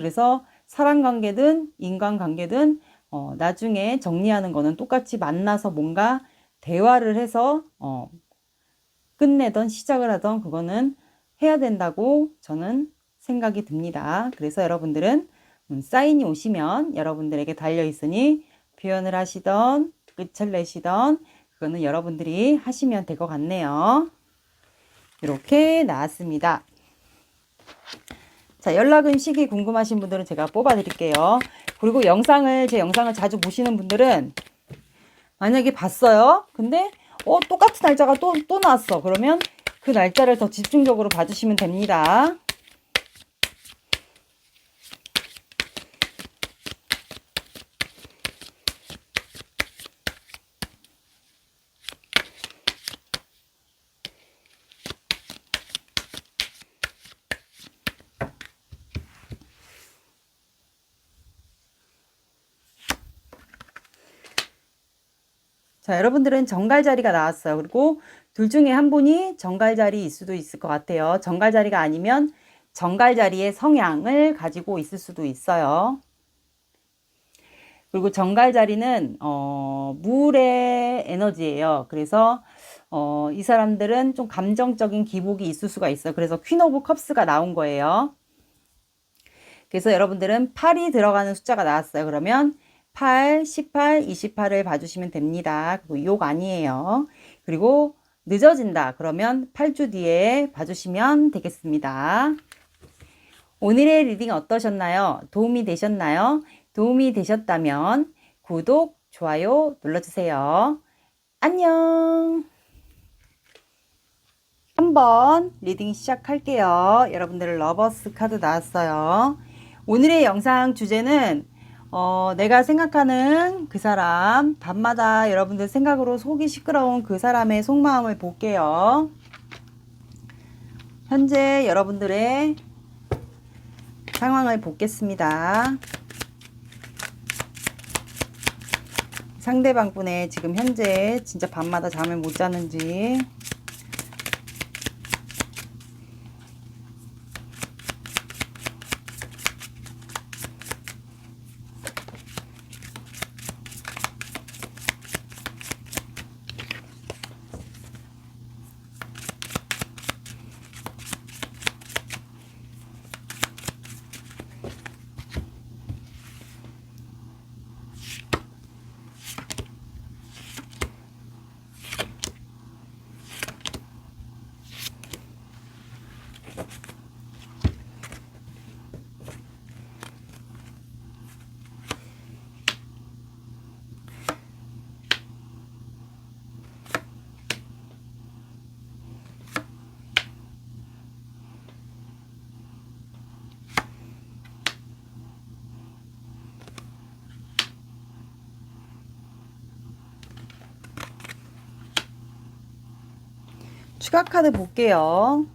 Speaker 1: 사랑관계든 인간관계든 나중에 정리하는 거는 똑같이 만나서 뭔가 대화를 해서 끝내던 시작을 하던 그거는 해야 된다고 저는 생각이 듭니다. 그래서 여러분들은 사인이 오시면 여러분들에게 달려있으니 표현을 하시던 끝을 내시던 그거는 여러분들이 하시면 될 것 같네요. 이렇게 나왔습니다. 자, 연락은 시기 궁금하신 분들은 제가 뽑아 드릴게요. 그리고 제 영상을 자주 보시는 분들은 만약에 봤어요. 근데 똑같은 날짜가 또 나왔어. 그러면 그 날짜를 더 집중적으로 봐주시면 됩니다. 자, 여러분들은 정갈자리가 나왔어요. 그리고 둘 중에 한 분이 정갈자리일 수도 있을 것 같아요. 정갈자리가 아니면 정갈자리의 성향을 가지고 있을 수도 있어요. 그리고 정갈자리는 물의 에너지예요. 그래서 이 사람들은 좀 감정적인 기복이 있을 수가 있어요. 그래서 퀸 오브 컵스가 나온 거예요. 그래서 여러분들은 8이 들어가는 숫자가 나왔어요. 그러면 8, 18, 28을 봐주시면 됩니다. 그리고 욕 아니에요. 그리고 늦어진다. 그러면 8주 뒤에 봐주시면 되겠습니다. 오늘의 리딩 어떠셨나요? 도움이 되셨나요? 도움이 되셨다면 구독, 좋아요 눌러주세요. 안녕. 한번 리딩 시작할게요. 여러분들 러버스 카드 나왔어요. 오늘의 영상 주제는 내가 생각하는 그 사람, 밤마다 여러분들 생각으로 속이 시끄러운 그 사람의 속마음을 볼게요. 현재 여러분들의 상황을 보겠습니다. 상대방 분의 지금 현재 진짜 밤마다 잠을 못 자는지. 추가 카드 볼게요.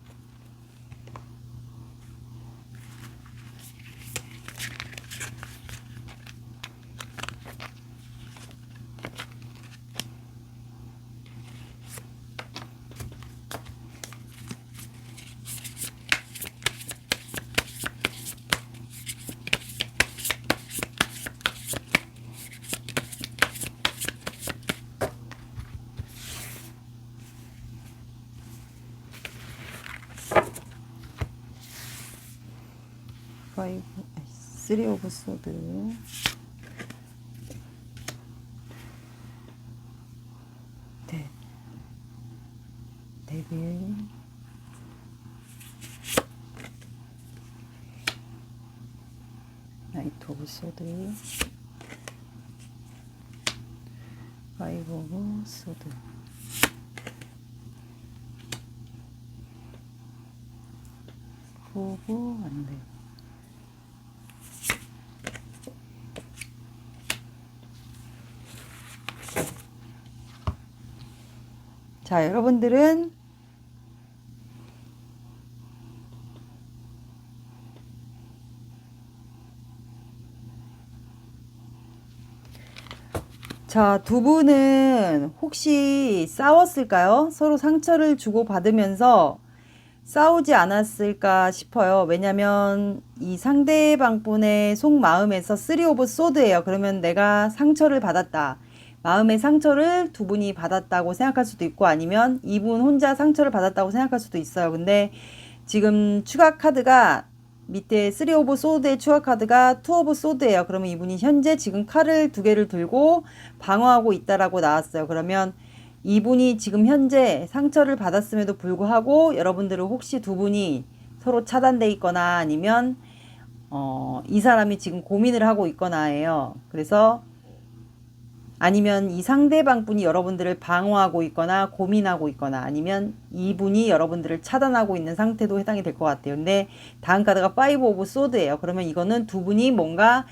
Speaker 1: 쓰리 오브 소드, 네, 데빌, 나이트 오브 소드, 파이브 오브 소드, 포브 안돼. 자, 여러분들은 자, 두 분은 혹시 싸웠을까요? 서로 상처를 주고받으면서 싸우지 않았을까 싶어요. 왜냐면 이 상대방 분의 속마음에서 쓰리 오브 소드예요. 그러면 내가 상처를 받았다. 마음의 상처를 두 분이 받았다고 생각할 수도 있고, 아니면 이분 혼자 상처를 받았다고 생각할 수도 있어요. 근데 지금 추가 카드가 밑에 쓰리 오브 소드의 추가 카드가 투 오브 소드예요. 그러면 이분이 현재 지금 칼을 두 개를 들고 방어하고 있다라고 나왔어요. 그러면 이분이 지금 현재 상처를 받았음에도 불구하고 여러분들은 혹시 두 분이 서로 차단돼 있거나 아니면 이 사람이 지금 고민을 하고 있거나예요. 그래서 아니면 이 상대방 분이 여러분들을 방어하고 있거나 고민하고 있거나 아니면 이분이 여러분들을 차단하고 있는 상태도 해당이 될 것 같아요. 근데 다음 카드가 파이브 오브 소드예요. 그러면 이거는 두 분이 뭔가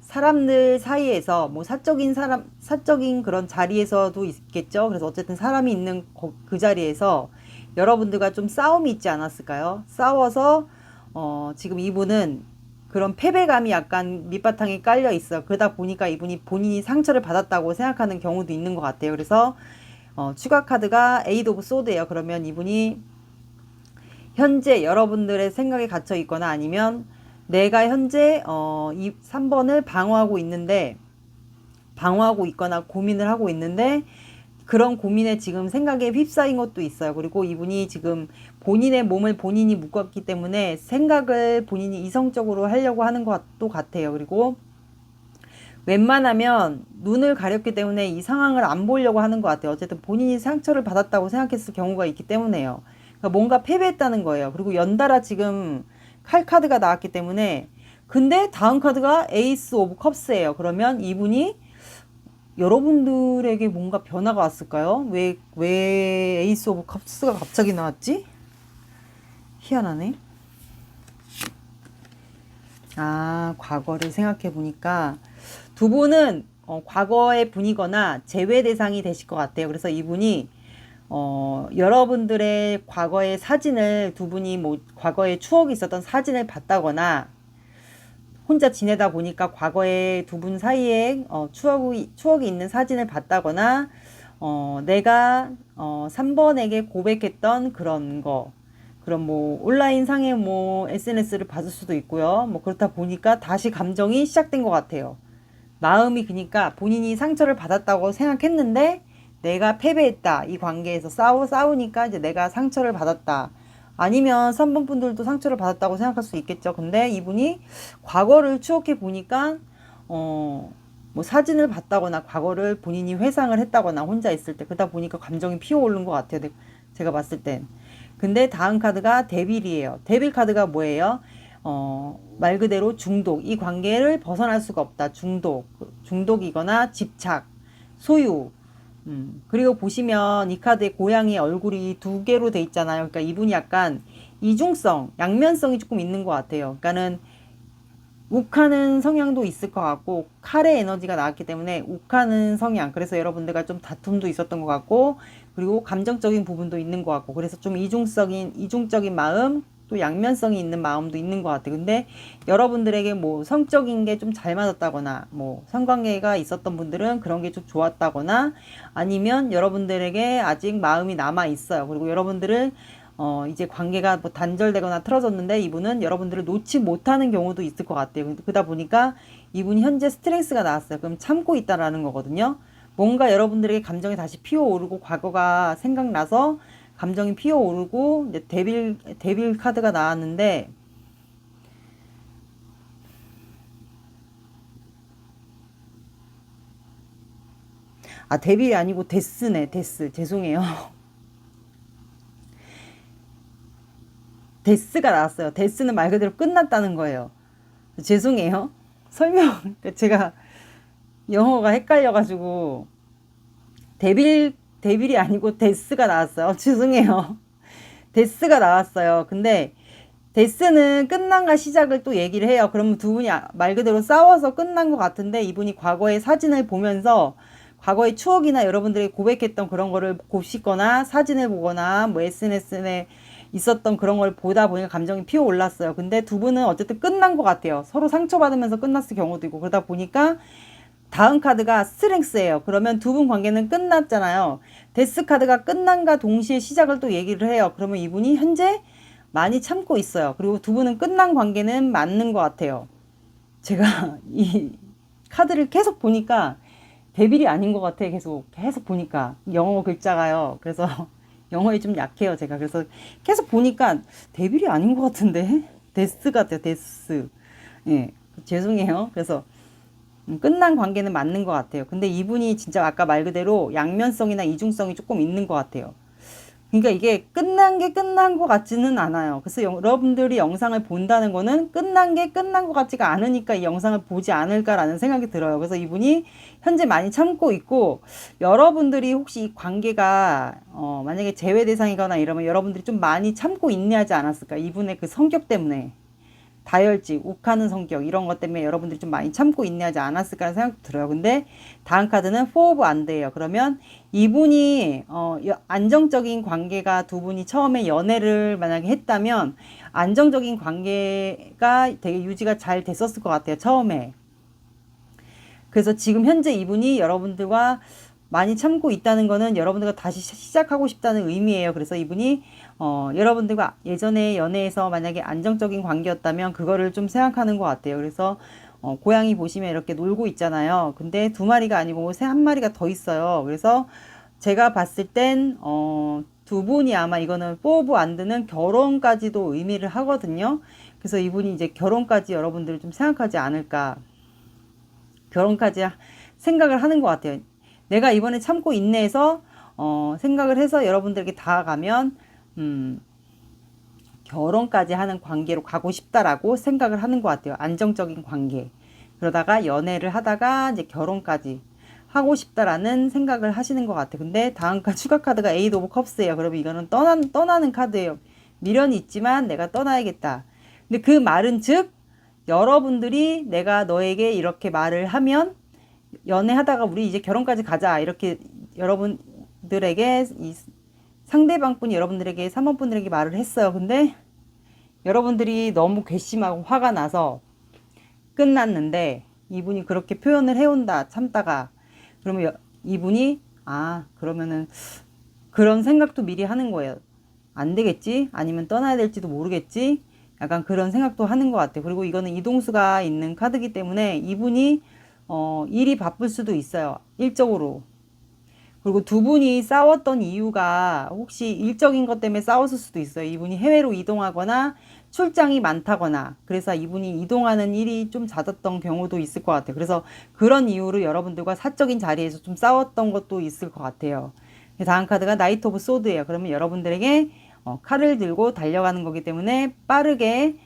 Speaker 1: 사람들 사이에서 뭐 사적인 그런 자리에서도 있겠죠. 그래서 어쨌든 사람이 있는 그 자리에서 여러분들과 좀 싸움이 있지 않았을까요? 싸워서 지금 이분은 그런 패배감이 약간 밑바탕에 깔려 있어. 그러다 보니까 이분이 본인이 상처를 받았다고 생각하는 경우도 있는 것 같아요. 그래서 추가 카드가 에이드 오브 소드예요. 그러면 이분이 현재 여러분들의 생각에 갇혀 있거나 아니면 내가 현재 이 3번을 방어하고 있거나 고민을 하고 있는데 그런 고민에 지금 생각에 휩싸인 것도 있어요. 그리고 이분이 지금 본인의 몸을 본인이 묶었기 때문에 생각을 본인이 이성적으로 하려고 하는 것도 같아요. 그리고 웬만하면 눈을 가렸기 때문에 이 상황을 안 보려고 하는 것 같아요. 어쨌든 본인이 상처를 받았다고 생각했을 경우가 있기 때문에요. 그러니까 뭔가 패배했다는 거예요. 그리고 연달아 지금 칼 카드가 나왔기 때문에, 근데 다음 카드가 에이스 오브 컵스예요. 그러면 이분이 여러분들에게 뭔가 변화가 왔을까요? 왜 에이스 오브 컵스가 갑자기 나왔지? 희한하네. 아, 과거를 생각해 보니까 두 분은 과거의 분이거나 제외 대상이 되실 것 같아요. 그래서 이분이 여러분들의 과거의 사진을, 두 분이 뭐 과거에 추억이 있었던 사진을 봤다거나 혼자 지내다 보니까 과거에 두 분 사이에 추억이 있는 사진을 봤다거나 내가 3번에게 고백했던 그런 거, 그럼 뭐 온라인 상의 뭐 SNS를 봤을 수도 있고요. 뭐 그렇다 보니까 다시 감정이 시작된 것 같아요. 마음이, 그러니까 본인이 상처를 받았다고 생각했는데 내가 패배했다. 이 관계에서 싸우니까 이제 내가 상처를 받았다. 아니면 3번 분들도 상처를 받았다고 생각할 수 있겠죠. 근데 이분이 과거를 추억해 보니까 뭐 사진을 봤다거나 과거를 본인이 회상을 했다거나 혼자 있을 때, 그러다 보니까 감정이 피어오른 것 같아요. 제가 봤을 땐. 근데 다음 카드가 데빌이에요. 데빌 카드가 뭐예요? 말 그대로 중독. 이 관계를 벗어날 수가 없다. 중독이거나 집착, 소유. 그리고 보시면 이 카드에 고양이 얼굴이 두 개로 돼 있잖아요. 그러니까 이분이 약간 이중성, 양면성이 조금 있는 것 같아요. 그러니까는 욱하는 성향도 있을 것 같고, 칼의 에너지가 나왔기 때문에 욱하는 성향, 그래서 여러분들과 좀 다툼도 있었던 것 같고, 그리고 감정적인 부분도 있는 것 같고, 그래서 좀 이중적인 마음, 또 양면성이 있는 마음도 있는 것 같아요. 근데 여러분들에게 뭐 성적인 게 좀 잘 맞았다거나, 뭐 성관계가 있었던 분들은 그런 게 좀 좋았다거나, 아니면 여러분들에게 아직 마음이 남아 있어요. 그리고 여러분들을 이제 관계가 뭐 단절되거나 틀어졌는데 이분은 여러분들을 놓지 못하는 경우도 있을 것 같아요. 그러다 보니까 이분이 현재 스트렝스가 나왔어요. 그럼 참고 있다라는 거거든요. 뭔가 여러분들에게 감정이 다시 피어오르고 과거가 생각나서 감정이 피어오르고 이제 데빌 카드가 나왔는데, 아, 데빌이 아니고 데스네. 데스. 죄송해요. 데스가 나왔어요. 데스는 말 그대로 끝났다는 거예요. 죄송해요. 설명, 제가 영어가 헷갈려가지고, 데빌이 아니고 데스가 나왔어요. 죄송해요. 데스가 나왔어요. 근데, 데스는 끝난과 시작을 또 얘기를 해요. 그러면 두 분이 말 그대로 싸워서 끝난 것 같은데, 이분이 과거의 사진을 보면서, 과거의 추억이나 여러분들이 고백했던 그런 거를 곱씹거나, 사진을 보거나, 뭐 SNS에 있었던 그런 걸 보다 보니까 감정이 피어올랐어요. 근데 두 분은 어쨌든 끝난 것 같아요. 서로 상처받으면서 끝났을 경우도 있고, 그러다 보니까 다음 카드가 스트렝스예요. 그러면 두 분 관계는 끝났잖아요. 데스 카드가 끝난과 동시에 시작을 또 얘기를 해요. 그러면 이분이 현재 많이 참고 있어요. 그리고 두 분은 끝난 관계는 맞는 것 같아요. 제가 이 카드를 계속 보니까 데빌이 아닌 것 같아. 계속 보니까 영어 글자가요. 그래서 영어에 좀 약해요, 제가. 그래서 계속 보니까 데빌이 아닌 것 같은데 데스 같아요. 데스. 예, 죄송해요. 그래서 끝난 관계는 맞는 것 같아요. 근데 이분이 진짜 아까 말 그대로 양면성이나 이중성이 조금 있는 것 같아요. 그러니까 이게 끝난 게 끝난 것 같지는 않아요. 그래서 여러분들이 영상을 본다는 거는 끝난 게 끝난 것 같지가 않으니까 이 영상을 보지 않을까라는 생각이 들어요. 그래서 이분이 현재 많이 참고 있고, 여러분들이 혹시 이 관계가 만약에 제외 대상이거나 이러면 여러분들이 좀 많이 참고 인내하지 않았을까? 이분의 그 성격 때문에. 다혈질, 욱하는 성격 이런 것 때문에 여러분들이 좀 많이 참고 인내하지 않았을까라는 생각도 들어요. 근데 다음 카드는 포 오브 안드예요. 그러면 이분이 안정적인 관계가, 두 분이 처음에 연애를 만약에 했다면 안정적인 관계가 되게 유지가 잘 됐었을 것 같아요. 처음에. 그래서 지금 현재 이분이 여러분들과 많이 참고 있다는 거는 여러분들과 다시 시작하고 싶다는 의미예요. 그래서 이분이 여러분들과 예전에 연애에서 만약에 안정적인 관계였다면 그거를 좀 생각하는 것 같아요. 그래서 고양이 보시면 이렇게 놀고 있잖아요. 근데 두 마리가 아니고 새 한 마리가 더 있어요. 그래서 제가 봤을 땐 두 분이 아마 이거는 포브 안드는 결혼까지도 의미를 하거든요. 그래서 이분이 이제 결혼까지 여러분들을 좀 생각하지 않을까. 결혼까지 생각을 하는 것 같아요. 내가 이번에 참고 인내해서 생각을 해서 여러분들에게 다가가면 결혼까지 하는 관계로 가고 싶다라고 생각을 하는 것 같아요. 안정적인 관계. 그러다가 연애를 하다가 이제 결혼까지 하고 싶다라는 생각을 하시는 것 같아요. 근데 다음 추가 카드가 에이드 오브 컵스예요. 그러면 이거는 떠나는 카드예요. 미련이 있지만 내가 떠나야겠다. 근데 그 말은 즉 여러분들이 내가 너에게 이렇게 말을 하면 연애하다가 우리 이제 결혼까지 가자 이렇게 여러분들에게 상대방 분이 여러분들에게 3번 분들에게 말을 했어요. 근데 여러분들이 너무 괘씸하고 화가 나서 끝났는데 이분이 그렇게 표현을 해온다 참다가, 그러면 이분이 그러면은 그런 생각도 미리 하는 거예요. 안 되겠지? 아니면 떠나야 될지도 모르겠지? 약간 그런 생각도 하는 것 같아요. 그리고 이거는 이동수가 있는 카드이기 때문에 이분이 일이 바쁠 수도 있어요. 일적으로. 그리고 두 분이 싸웠던 이유가 혹시 일적인 것 때문에 싸웠을 수도 있어요. 이분이 해외로 이동하거나 출장이 많다거나, 그래서 이분이 이동하는 일이 좀 잦았던 경우도 있을 것 같아요. 그래서 그런 이유로 여러분들과 사적인 자리에서 좀 싸웠던 것도 있을 것 같아요. 다음 카드가 나이트 오브 소드예요. 그러면 여러분들에게 칼을 들고 달려가는 거기 때문에 빠르게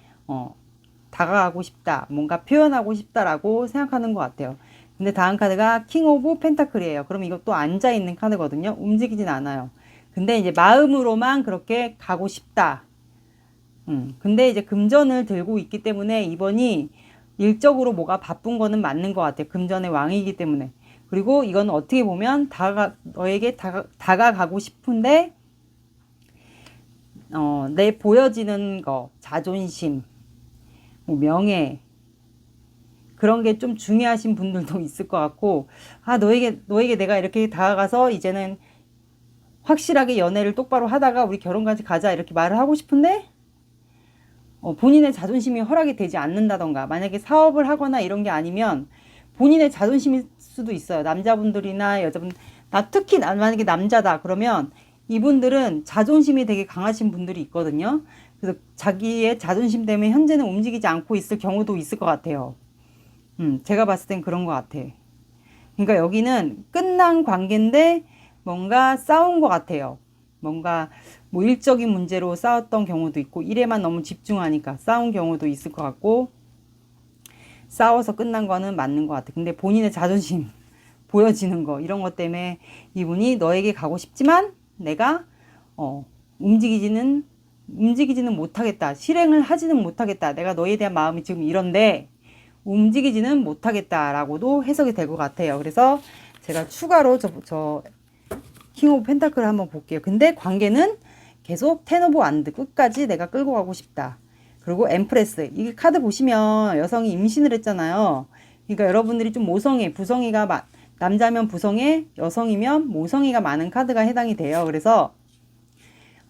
Speaker 1: 다가가고 싶다, 뭔가 표현하고 싶다라고 생각하는 것 같아요. 근데 다음 카드가 킹 오브 펜타클이에요. 그러면 이것도 앉아있는 카드거든요. 움직이진 않아요. 근데 이제 마음으로만 그렇게 가고 싶다. 근데 이제 금전을 들고 있기 때문에 이번이 일적으로 뭐가 바쁜 거는 맞는 것 같아요. 금전의 왕이기 때문에. 그리고 이건 어떻게 보면 너에게 다가가고 싶은데 내 보여지는 거, 자존심, 뭐 명예, 그런 게 좀 중요하신 분들도 있을 것 같고, 너에게 내가 이렇게 다가가서 이제는 확실하게 연애를 똑바로 하다가 우리 결혼까지 가자 이렇게 말을 하고 싶은데, 본인의 자존심이 허락이 되지 않는다던가, 만약에 사업을 하거나 이런 게 아니면 본인의 자존심일 수도 있어요. 남자분들이나 특히 만약에 남자다 그러면 이분들은 자존심이 되게 강하신 분들이 있거든요. 그래서 자기의 자존심 때문에 현재는 움직이지 않고 있을 경우도 있을 것 같아요. 제가 봤을 땐 그런 것 같아. 그러니까 여기는 끝난 관계인데 뭔가 싸운 것 같아요. 뭔가 뭐 일적인 문제로 싸웠던 경우도 있고, 일에만 너무 집중하니까 싸운 경우도 있을 것 같고, 싸워서 끝난 거는 맞는 것 같아. 근데 본인의 자존심 보여지는 거, 이런 것 때문에 이분이 너에게 가고 싶지만 내가 움직이지는 못하겠다, 실행을 하지는 못하겠다, 내가 너에 대한 마음이 지금 이런데 움직이지는 못하겠다라고도 해석이 될 것 같아요. 그래서 제가 추가로 저 킹 오브 펜타클을 한번 볼게요. 근데 관계는 계속 텐 오브 완드, 끝까지 내가 끌고 가고 싶다. 그리고 엠프레스, 이 카드 보시면 여성이 임신을 했잖아요. 그러니까 여러분들이 좀 부성이가 남자면 부성애, 여성이면 모성애가 많은 카드가 해당이 돼요. 그래서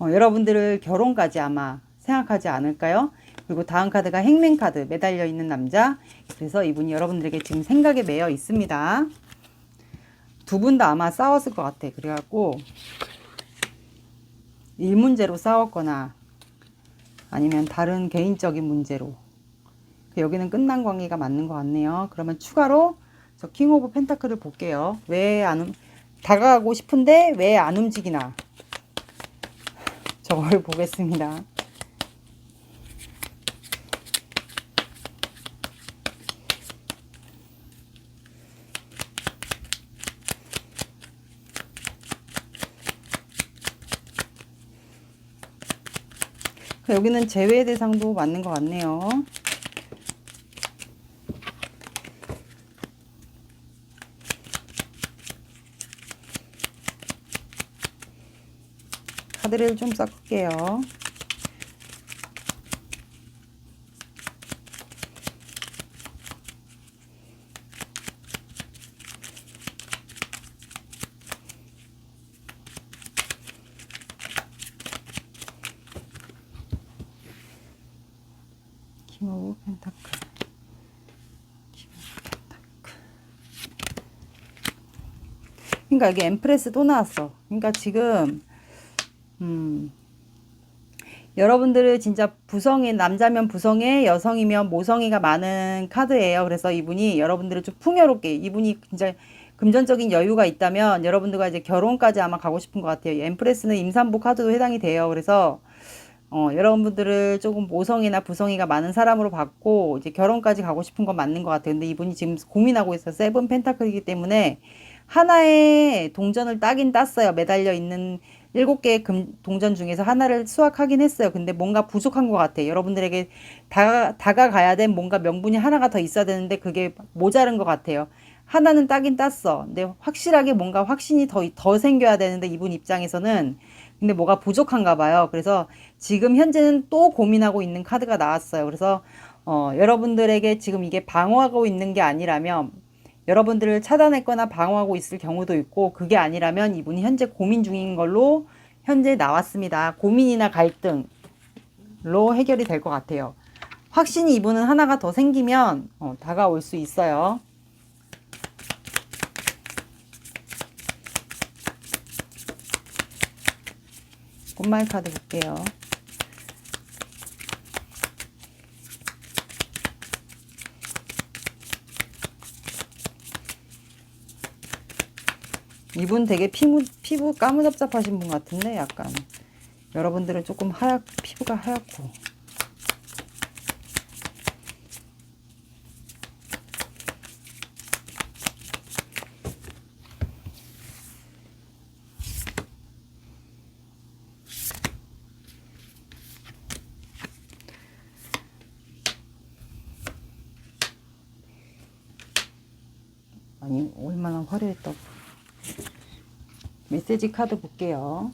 Speaker 1: 여러분들을 결혼까지 아마 생각하지 않을까요? 그리고 다음 카드가 행맨 카드, 매달려 있는 남자. 그래서 이분이 여러분들에게 지금 생각에 매여 있습니다. 두 분 다 아마 싸웠을 것 같아. 그래갖고 일 문제로 싸웠거나 아니면 다른 개인적인 문제로. 여기는 끝난 관계가 맞는 것 같네요. 그러면 추가로 저 킹 오브 펜타클을 볼게요. 다가가고 싶은데 왜 안 움직이나, 저걸 보겠습니다. 여기는 제외 대상도 맞는 것 같네요. 카드를 좀 섞을게요. 킹 오브 펜타클. 그러니까 이게 엠프레스 또 나왔어. 그러니까 지금 여러분들은 진짜 남자면 부성애, 여성이면 모성애가 많은 카드예요. 그래서 이분이 여러분들을 좀 풍요롭게, 이분이 진짜 금전적인 여유가 있다면 여러분들과 이제 결혼까지 아마 가고 싶은 것 같아요. 엠프레스는 임산부 카드도 해당이 돼요. 그래서 여러분들을 조금 모성이나 부성이가 많은 사람으로 봤고 이제 결혼까지 가고 싶은 건 맞는 것 같아요. 근데 이분이 지금 고민하고 있어요. 세븐 펜타클이기 때문에 하나의 동전을 따긴 땄어요. 매달려 있는 7개의 동전 중에서 하나를 수확하긴 했어요. 근데 뭔가 부족한 것 같아요. 여러분들에게 다가가야 된 뭔가 명분이 하나가 더 있어야 되는데 그게 모자른 것 같아요. 하나는 따긴 땄어. 근데 확실하게 뭔가 확신이 더 생겨야 되는데 이분 입장에서는 근데 뭐가 부족한가 봐요. 그래서 지금 현재는 또 고민하고 있는 카드가 나왔어요. 그래서 여러분들에게 지금 이게 방어하고 있는 게 아니라면 여러분들을 차단했거나 방어하고 있을 경우도 있고, 그게 아니라면 이분이 현재 고민 중인 걸로 현재 나왔습니다. 고민이나 갈등로 해결이 될 것 같아요. 확신이 이분은 하나가 더 생기면 다가올 수 있어요. 꽃말 카드 볼게요. 이분 되게 피부 까무잡잡하신 분 같은데 약간 여러분들은 조금 피부가 하얗고 아니, 얼마나 화려했다고. 메시지 카드 볼게요.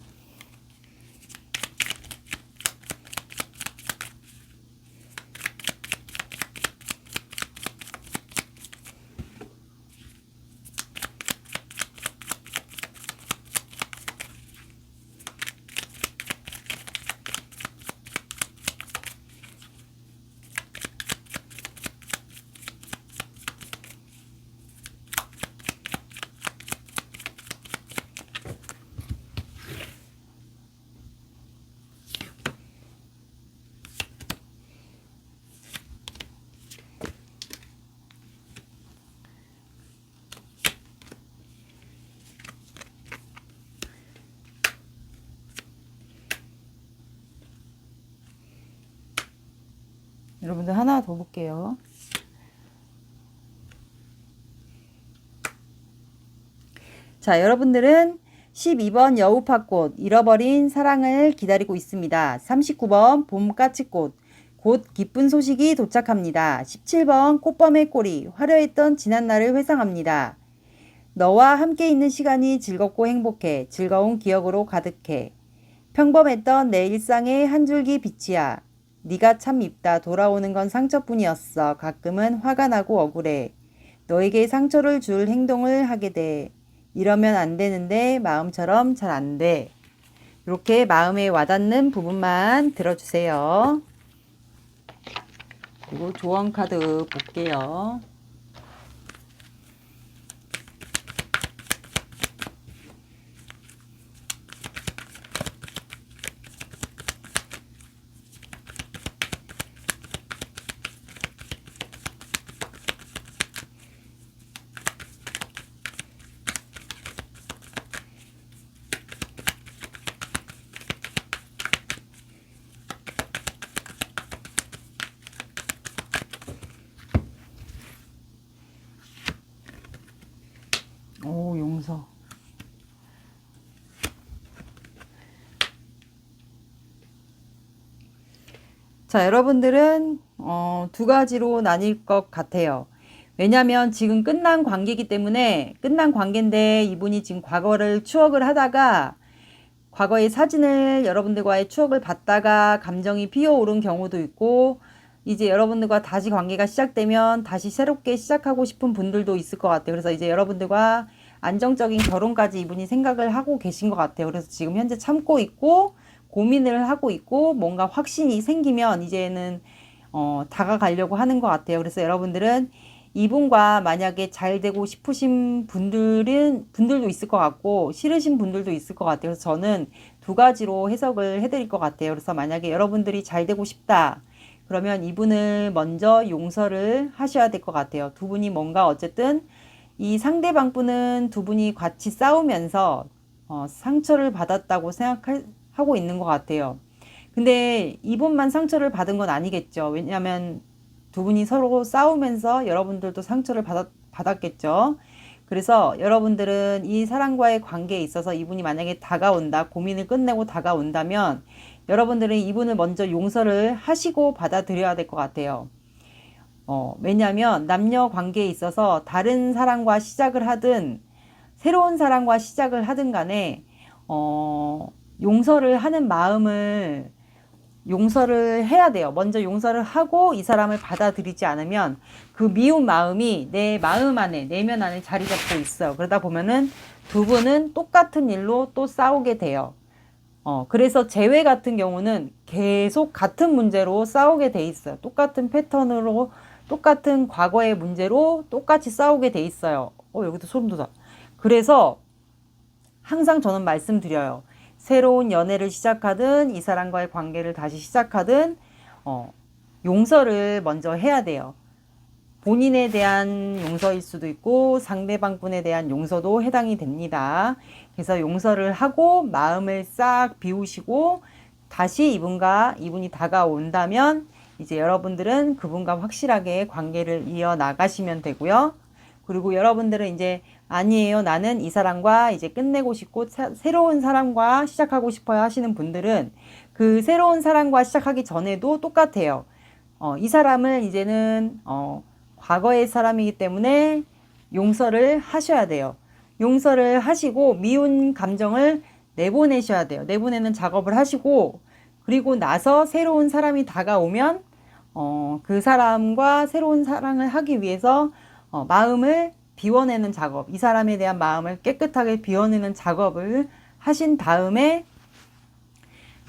Speaker 1: 여러분들 하나 더 볼게요. 자, 여러분들은 12번 여우파꽃 잃어버린 사랑을 기다리고 있습니다. 39번 봄까치꽃 곧 기쁜 소식이 도착합니다. 17번 꽃범의 꼬리 화려했던 지난날을 회상합니다. 너와 함께 있는 시간이 즐겁고 행복해 즐거운 기억으로 가득해 평범했던 내 일상의 한 줄기 빛이야. 네가 참 밉다. 돌아오는 건 상처뿐이었어. 가끔은 화가 나고 억울해. 너에게 상처를 줄 행동을 하게 돼. 이러면 안 되는데 마음처럼 잘 안 돼. 이렇게 마음에 와닿는 부분만 들어주세요. 그리고 조언 카드 볼게요. 오, 용서. 자, 여러분들은 두 가지로 나뉠 것 같아요. 왜냐면 지금 끝난 관계이기 때문에 끝난 관계인데 이분이 지금 과거를 추억을 하다가 과거의 사진을 여러분들과의 추억을 봤다가 감정이 피어오른 경우도 있고 이제 여러분들과 다시 관계가 시작되면 다시 새롭게 시작하고 싶은 분들도 있을 것 같아요. 그래서 이제 여러분들과 안정적인 결혼까지 이분이 생각을 하고 계신 것 같아요. 그래서 지금 현재 참고 있고 고민을 하고 있고 뭔가 확신이 생기면 이제는 다가가려고 하는 것 같아요. 그래서 여러분들은 이분과 만약에 잘 되고 싶으신 분들도 있을 것 같고 싫으신 분들도 있을 것 같아요. 그래서 저는 두 가지로 해석을 해드릴 것 같아요. 그래서 만약에 여러분들이 잘 되고 싶다. 그러면 이분을 먼저 용서를 하셔야 될 것 같아요. 두 분이 뭔가 어쨌든 이 상대방 분은 두 분이 같이 싸우면서 상처를 받았다고 생각하고 있는 것 같아요. 근데 이분만 상처를 받은 건 아니겠죠. 왜냐하면 두 분이 서로 싸우면서 여러분들도 상처를 받았겠죠. 그래서 여러분들은 이 사람과의 관계에 있어서 이분이 만약에 다가온다, 고민을 끝내고 다가온다면 여러분들은 이분을 먼저 용서를 하시고 받아들여야 될 것 같아요. 왜냐하면 남녀 관계에 있어서 다른 사람과 시작을 하든 새로운 사람과 시작을 하든 간에 용서를 하는 마음을 용서를 해야 돼요. 먼저 용서를 하고 이 사람을 받아들이지 않으면 그 미운 마음이 내 마음 안에, 내면 안에 자리 잡고 있어요. 그러다 보면은 두 분은 똑같은 일로 또 싸우게 돼요. 그래서 재회 같은 경우는 계속 같은 문제로 싸우게 돼 있어요. 똑같은 패턴으로, 똑같은 과거의 문제로 똑같이 싸우게 돼 있어요. 여기도 소름 돋아. 그래서 항상 저는 말씀드려요. 새로운 연애를 시작하든 이 사람과의 관계를 다시 시작하든 용서를 먼저 해야 돼요. 본인에 대한 용서일 수도 있고 상대방 분에 대한 용서도 해당이 됩니다. 그래서 용서를 하고 마음을 싹 비우시고 다시 이분이 다가온다면 이제 여러분들은 그분과 확실하게 관계를 이어나가시면 되고요. 그리고 여러분들은 이제 아니에요. 나는 이 사람과 이제 끝내고 싶고 새로운 사람과 시작하고 싶어요 하시는 분들은 그 새로운 사람과 시작하기 전에도 똑같아요. 이 사람을 이제는 과거의 사람이기 때문에 용서를 하셔야 돼요. 용서를 하시고 미운 감정을 내보내셔야 돼요. 내보내는 작업을 하시고 그리고 나서 새로운 사람이 다가오면 그 사람과 새로운 사랑을 하기 위해서 마음을 비워내는 작업, 이 사람에 대한 마음을 깨끗하게 비워내는 작업을 하신 다음에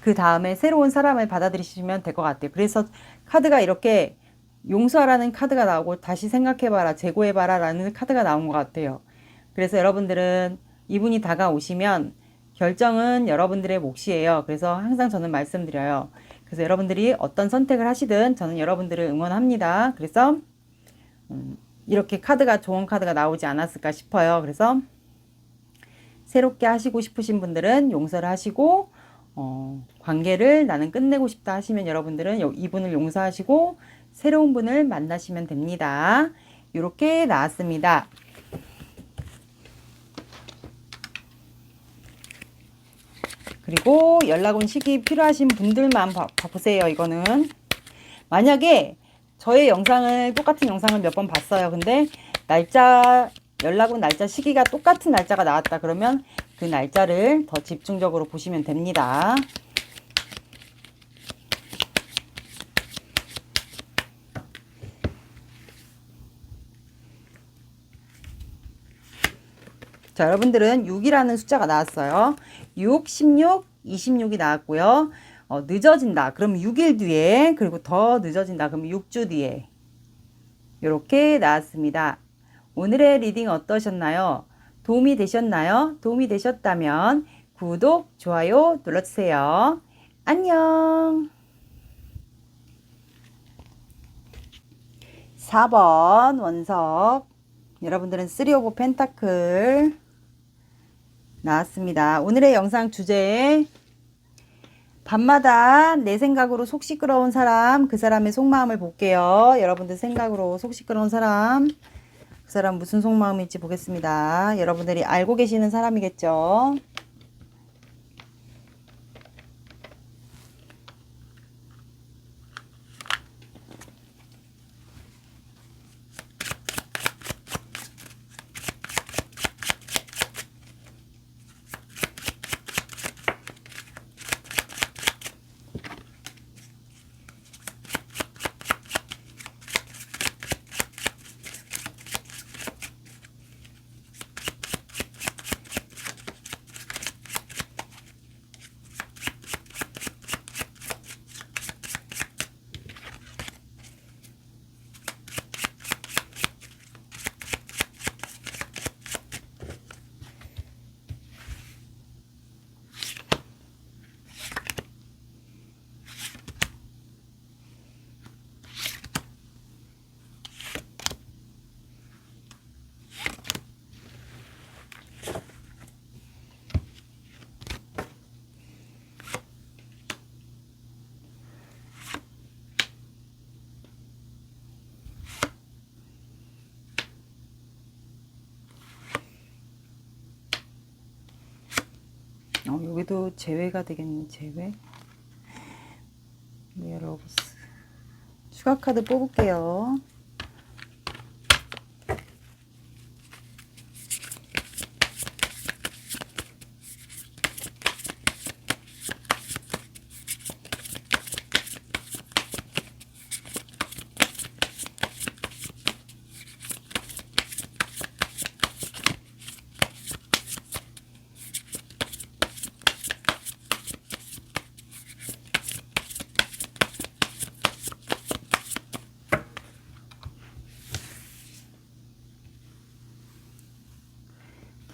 Speaker 1: 그 다음에 새로운 사람을 받아들이시면 될 것 같아요. 그래서 카드가 이렇게 용서하라는 카드가 나오고 다시 생각해봐라, 재고해봐라 라는 카드가 나온 것 같아요. 그래서 여러분들은 이분이 다가오시면 결정은 여러분들의 몫이에요. 그래서 항상 저는 말씀드려요. 그래서 여러분들이 어떤 선택을 하시든 저는 여러분들을 응원합니다. 그래서 이렇게 카드가 좋은 카드가 나오지 않았을까 싶어요. 그래서 새롭게 하시고 싶으신 분들은 용서를 하시고 관계를 나는 끝내고 싶다 하시면 여러분들은 이분을 용서하시고 새로운 분을 만나시면 됩니다. 이렇게 나왔습니다. 그리고 연락 온 시기 필요하신 분들만 보세요. 이거는 만약에 저의 영상을 똑같은 영상을 몇 번 봤어요. 근데 날짜 연락 온 날짜 시기가 똑같은 날짜가 나왔다 그러면 그 날짜를 더 집중적으로 보시면 됩니다. 자, 여러분들은 6이라는 숫자가 나왔어요. 6, 16, 26이 나왔고요. 늦어진다. 그럼 6일 뒤에, 그리고 더 늦어진다. 그럼 6주 뒤에. 이렇게 나왔습니다. 오늘의 리딩 어떠셨나요? 도움이 되셨나요? 도움이 되셨다면 구독, 좋아요 눌러주세요. 안녕. 4번 원석. 여러분들은 3 오브 펜타클 나왔습니다. 오늘의 영상 주제 밤마다 내 생각으로 속 시끄러운 사람, 그 사람의 속마음을 볼게요. 여러분들 생각으로 속 시끄러운 사람, 그 사람 무슨 속마음일지 보겠습니다. 여러분들이 알고 계시는 사람이겠죠. 여기도 제외가 되겠네. 제외. 웨어러브스. 추가 카드 뽑을게요.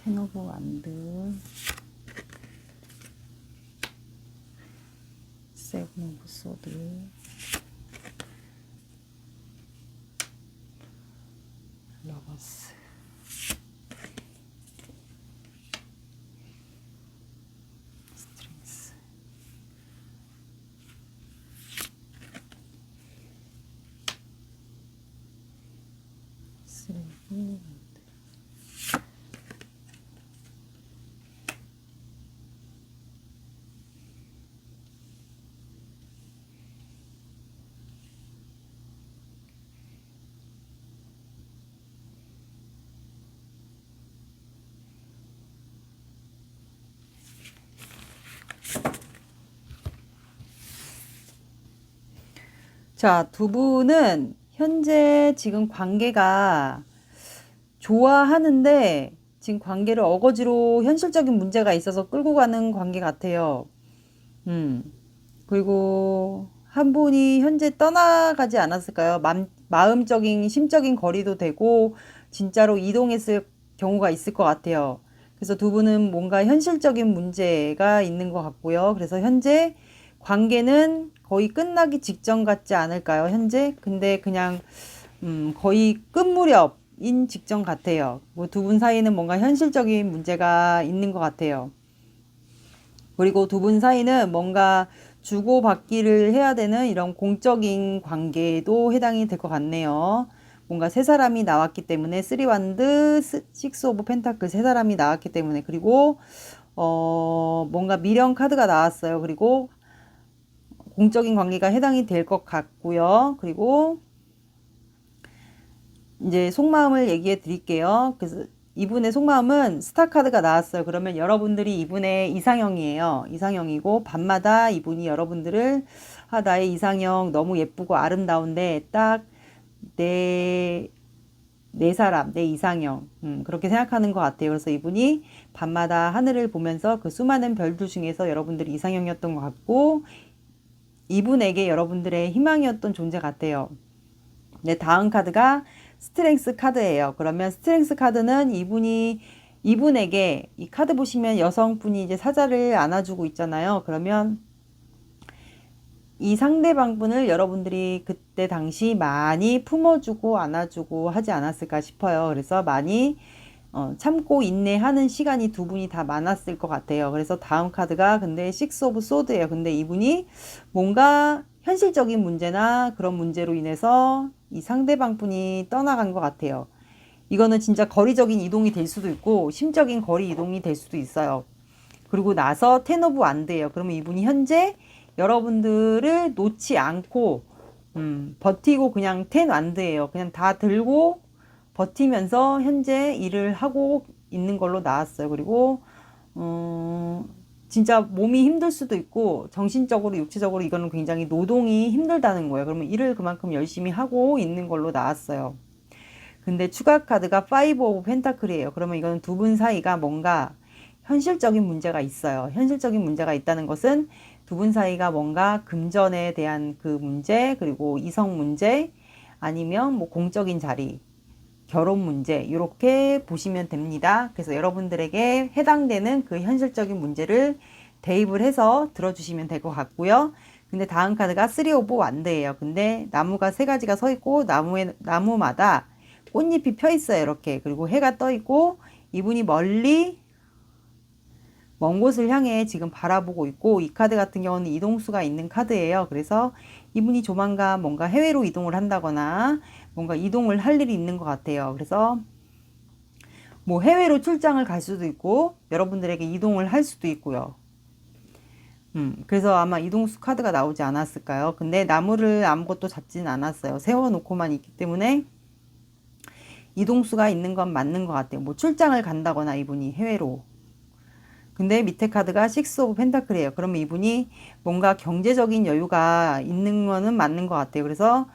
Speaker 1: 텐 오브 완드, 세븐 오브 소드, 러버스, 스트링스, 쓰레기, 자, 두 분은 현재 지금 관계가 좋아하는데 지금 관계를 어거지로 현실적인 문제가 있어서 끌고 가는 관계 같아요. 음. 그리고 한 분이 현재 떠나가지 않았을까요? 마음적인, 심적인 거리도 되고 진짜로 이동했을 경우가 있을 것 같아요. 그래서 두 분은 뭔가 현실적인 문제가 있는 것 같고요. 그래서 현재 관계는 거의 끝나기 직전 같지 않을까요? 현재? 근데 그냥 거의 끝 무렵인 직전 같아요. 뭐 두 분 사이는 뭔가 현실적인 문제가 있는 것 같아요. 그리고 두 분 사이는 뭔가 주고받기를 해야 되는 이런 공적인 관계도 해당이 될 것 같네요. 뭔가 세 사람이 나왔기 때문에 쓰리 완드, 식스 오브 펜타클 세 사람이 나왔기 때문에 그리고 뭔가 미련 카드가 나왔어요. 그리고 공적인 관계가 해당이 될 것 같고요. 그리고 이제 속마음을 얘기해 드릴게요. 그래서 이분의 속마음은 스타 카드가 나왔어요. 그러면 여러분들이 이분의 이상형이에요. 이상형이고 밤마다 이분이 여러분들을 나의 이상형 너무 예쁘고 아름다운데 딱 내 사람, 내 이상형 그렇게 생각하는 것 같아요. 그래서 이분이 밤마다 하늘을 보면서 그 수많은 별들 중에서 여러분들이 이상형이었던 것 같고 이분에게 여러분들의 희망이었던 존재 같아요. 네, 다음 카드가 스트렝스 카드예요. 그러면 스트렝스 카드는 이분에게 이 카드 보시면 여성분이 이제 사자를 안아주고 있잖아요. 그러면 이 상대방분을 여러분들이 그때 당시 많이 품어주고 안아주고 하지 않았을까 싶어요. 그래서 많이 참고 인내하는 시간이 두 분이 다 많았을 것 같아요. 그래서 다음 카드가 근데 식스 오브 소드예요. 근데 이분이 뭔가 현실적인 문제나 그런 문제로 인해서 이 상대방 분이 떠나간 것 같아요. 이거는 진짜 거리적인 이동이 될 수도 있고 심적인 거리 이동이 될 수도 있어요. 그리고 나서 텐 오브 완드예요. 그러면 이분이 현재 여러분들을 놓지 않고 버티고 그냥 텐 완드예요. 그냥 다 들고 버티면서 현재 일을 하고 있는 걸로 나왔어요. 그리고 진짜 몸이 힘들 수도 있고 정신적으로 육체적으로 이거는 굉장히 노동이 힘들다는 거예요. 그러면 일을 그만큼 열심히 하고 있는 걸로 나왔어요. 근데 추가 카드가 5 오브 펜타클이에요. 그러면 이거는 두 분 사이가 뭔가 현실적인 문제가 있어요. 현실적인 문제가 있다는 것은 두 분 사이가 뭔가 금전에 대한 그 문제, 그리고 이성 문제, 아니면 뭐 공적인 자리, 결혼 문제 이렇게 보시면 됩니다. 그래서 여러분들에게 해당되는 그 현실적인 문제를 대입을 해서 들어주시면 될 것 같고요. 근데 다음 카드가 3 오브 완드예요. 근데 나무가 세 가지가 서 있고 나무마다 꽃잎이 펴 있어요. 이렇게. 그리고 해가 떠 있고 이분이 멀리 먼 곳을 향해 지금 바라보고 있고 이 카드 같은 경우는 이동수가 있는 카드예요. 그래서 이분이 조만간 뭔가 해외로 이동을 한다거나 뭔가 이동을 할 일이 있는 것 같아요. 그래서 뭐 해외로 출장을 갈 수도 있고 여러분들에게 이동을 할 수도 있고요. 그래서 아마 이동수 카드가 나오지 않았을까요? 근데 나무를 아무것도 잡지는 않았어요. 세워놓고만 있기 때문에 이동수가 있는 건 맞는 것 같아요. 뭐 출장을 간다거나 이분이 해외로. 근데 밑에 카드가 식스 오브 펜타클이에요. 그러면 이분이 뭔가 경제적인 여유가 있는 거는 맞는 것 같아요. 그래서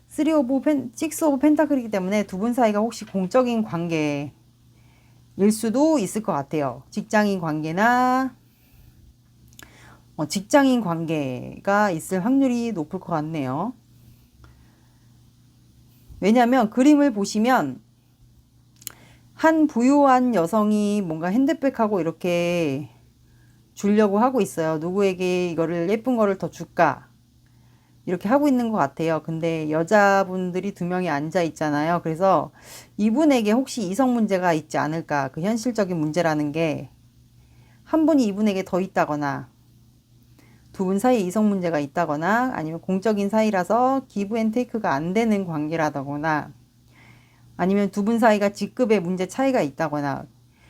Speaker 1: 식스 오브 펜타클이기 때문에 두 분 사이가 혹시 공적인 관계일 수도 있을 것 같아요. 직장인 관계나 직장인 관계가 있을 확률이 높을 것 같네요. 왜냐하면 그림을 보시면 한 부유한 여성이 뭔가 핸드백하고 이렇게 주려고 하고 있어요. 누구에게 이거를 예쁜 거를 더 줄까? 이렇게 하고 있는 것 같아요. 근데 여자분들이 두 명이 앉아 있잖아요. 그래서 이분에게 혹시 이성 문제가 있지 않을까? 그 현실적인 문제라는 게 한 분이 이분에게 더 있다거나 두 분 사이에 이성 문제가 있다거나 아니면 공적인 사이라서 기브 앤 테이크가 안 되는 관계라거나 아니면 두 분 사이가 직급의 문제 차이가 있다거나